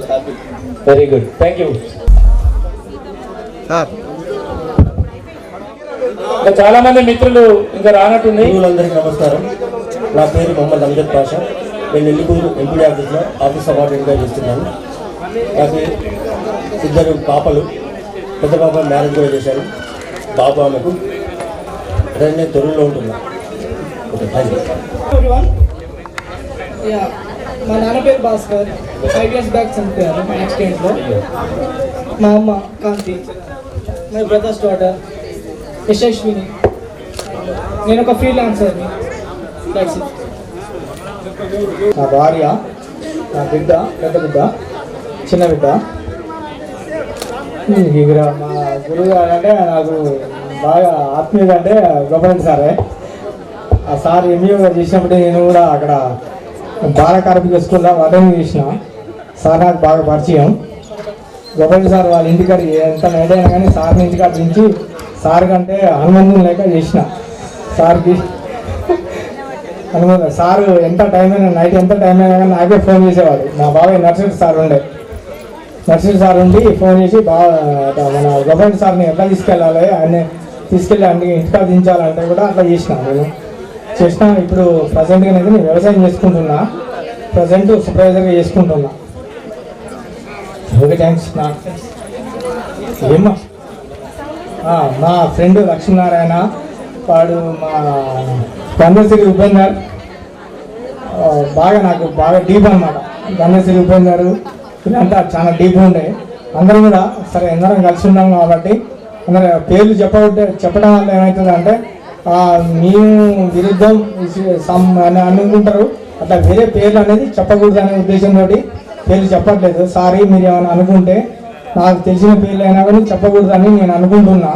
Happy. Very good, thank you. చాలా మంది మిత్రులు ఇంకా రానట్టుంది. గురువులందరికీ నమస్కారం. నా పేరు మొహమ్మద్ అమ్జద్ పాషా. నేను నెల్లికూరు ఎంపీడీ ఆఫీస్లో ఆఫీస్ అవార్డుగా చేస్తున్నాను. నాకు 2 పాపలు. పెద్ద పాప మ్యారేజ్ కూడా చేశాను. బాబు ఆమెకు. నేను తొరులో ఉంటున్నా. Okay, thank you. మా నాన్న పేరు భాస్కర్. 5 years బ్యాక్ చనిపోయారు యాక్సిడెంట్లో. మా అమ్మ కాంతి, మై బ్రదర్స్ డాటర్ యశస్విని. నేను ఒక ఫ్రీలాన్సర్ని. నా భార్య, నా బిడ్డ, పెద్ద బిడ్డ, చిన్న బిడ్డ. ఇక్కడ మా గురువు గారు అంటే నాకు బాగా ఆత్మీయుడు అంటే గొప్పరెడ్డి సారే. ఆ సార్ ఎంఈఓగా చేసినప్పుడు నేను కూడా అక్కడ బాల కార్మిక స్కూల్లో అటెండ్ చేసిన. సార్ నాకు బాగా పరిచయం. గొప్పరెడ్డి సార్ వాళ్ళ ఇంటికాడ ఎంత నైట్ అయినా కానీ సార్ని ఇంటికాడ నుంచి సార్ కంటే హనుమంతుని లేక చేసిన. సార్కి హనుమంతు సారు ఎంత టైం అయినా నైట్ ఎంత టైం అయినా కానీ నాకే ఫోన్ చేసేవాడు. మా బాబాయ్ నర్సింగ్ సార్ ఉండే. నర్సింగ్ సార్ ఉండి ఫోన్ చేసి మన గవర్నమెంట్ సార్ని ఎట్లా తీసుకెళ్ళాలి, ఆయన తీసుకెళ్ళి అన్ని ఇంటికాడ దించాలంటే కూడా అట్లా నేను చేసిన. ఇప్పుడు ప్రజెంట్గా అయితే నేను వ్యవసాయం చేసుకుంటున్నా. ప్రజెంట్ సూపర్వైజర్గా చేసుకుంటున్నా. Okay, thanks. ఏమ్మా మా ఫ్రెండ్ లక్ష్మీనారాయణ, వాడు మా గంధశ్రీ ఉపేందర్, నాకు బాగా డీప్ అనమాట. గంధశ్రీ ఉపేందర్ ఇదంతా చాలా డీప్ ఉండే. అందరం కూడా సరే అందరం కలిసి ఉన్నాం కాబట్టి అందరూ పేర్లు చెప్పడం వల్ల ఏమవుతుందంటే మేము విరుద్ధం అని అనుకుంటారు. అట్లా వేరే పేర్లు అనేది చెప్పకూడదు అనే ఉద్దేశంతో పేర్లు చెప్పట్లేదు. సారీ, మీరు ఏమైనా అనుకుంటే నాకు తెలిసిన పేర్లు అయినా కానీ చెప్పకూడదని నేను అనుకుంటున్నా.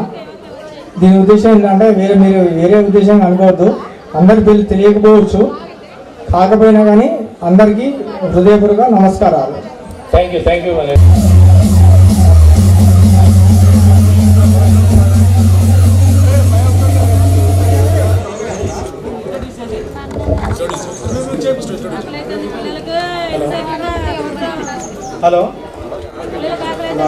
దీని ఉద్దేశం ఏంటంటే మీరు వేరే ఉద్దేశం అనుకోవద్దు. అందరి పేర్లు తెలియకపోవచ్చు, కాకపోయినా కానీ అందరికీ హృదయపూర్వక నమస్కారాలు. Thank you. హలో, నా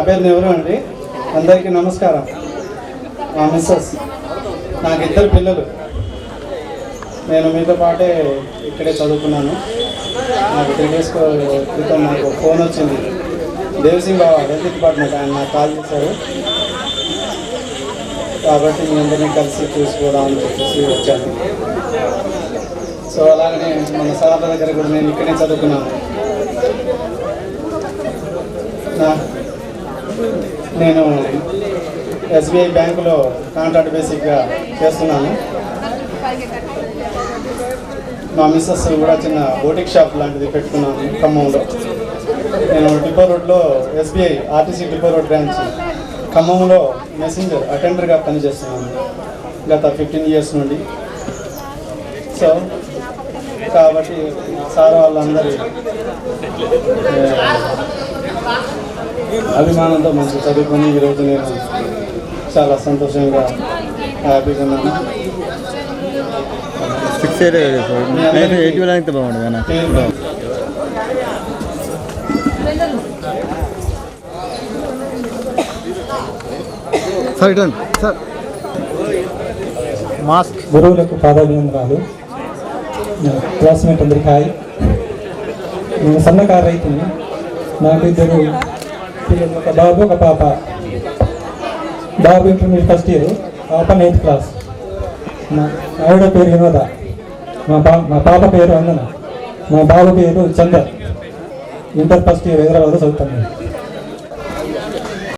పేరు నెహ్రూ అండి. అందరికీ నమస్కారం. మా మిస్సెస్, నాకు 2 పిల్లలు. నేను మీతో పాటే ఇక్కడే చదువుకున్నాను. నాకు 3 days క్రితం నాకు ఫోన్ వచ్చింది. దేవసింగ్ బాబా హెల్త్ డిపార్ట్మెంట్ ఆయన నాకు కాల్ చేశారు. కాబట్టి మీ అందరినీ కలిసి చూసుకోవడానికి చెప్పేసి వచ్చాను. సో అలాగనే మన సార్ల దగ్గర కూడా నేను ఇక్కడే చదువుకున్నాను. నేను ఎస్బీఐ బ్యాంకులో కాంట్రాక్ట్ బేసిక్గా చేస్తున్నాను. మా మిస్సెస్ కూడా చిన్న బోటిక్ షాప్ లాంటిది పెట్టుకున్నాను ఖమ్మంలో. నేను డిపో రోడ్లో SBI RTC depot road branch ఖమ్మంలో మెసెంజర్ అటెండర్గా పనిచేస్తున్నాను గత 15 years నుండి. సో కాబట్టి సార్ వాళ్ళందరి అభిమానంతో మంచి చదువుకొని ఈరోజు నేను చాలా సంతోషంగా హ్యాపీగా ఉన్నాను. గురువులకు పాదాభివందనాలు. క్లాస్మేట్ అందరికి హాయ్. నేను సన్నకారు రైతుని. నాకు 2 పిల్లలు, ఒక బాబు ఒక పాప. బాబు ఇంటర్మీడియట్ ఫస్ట్ ఇయర్, పాప 9th class. మా ఆవిడ పేరు వినోద, మా పాప పేరు వందన, మా బాబు పేరు చందర్. ఇంటర్ ఫస్ట్ ఇయర్ హైదరాబాద్లో చదువుతాను.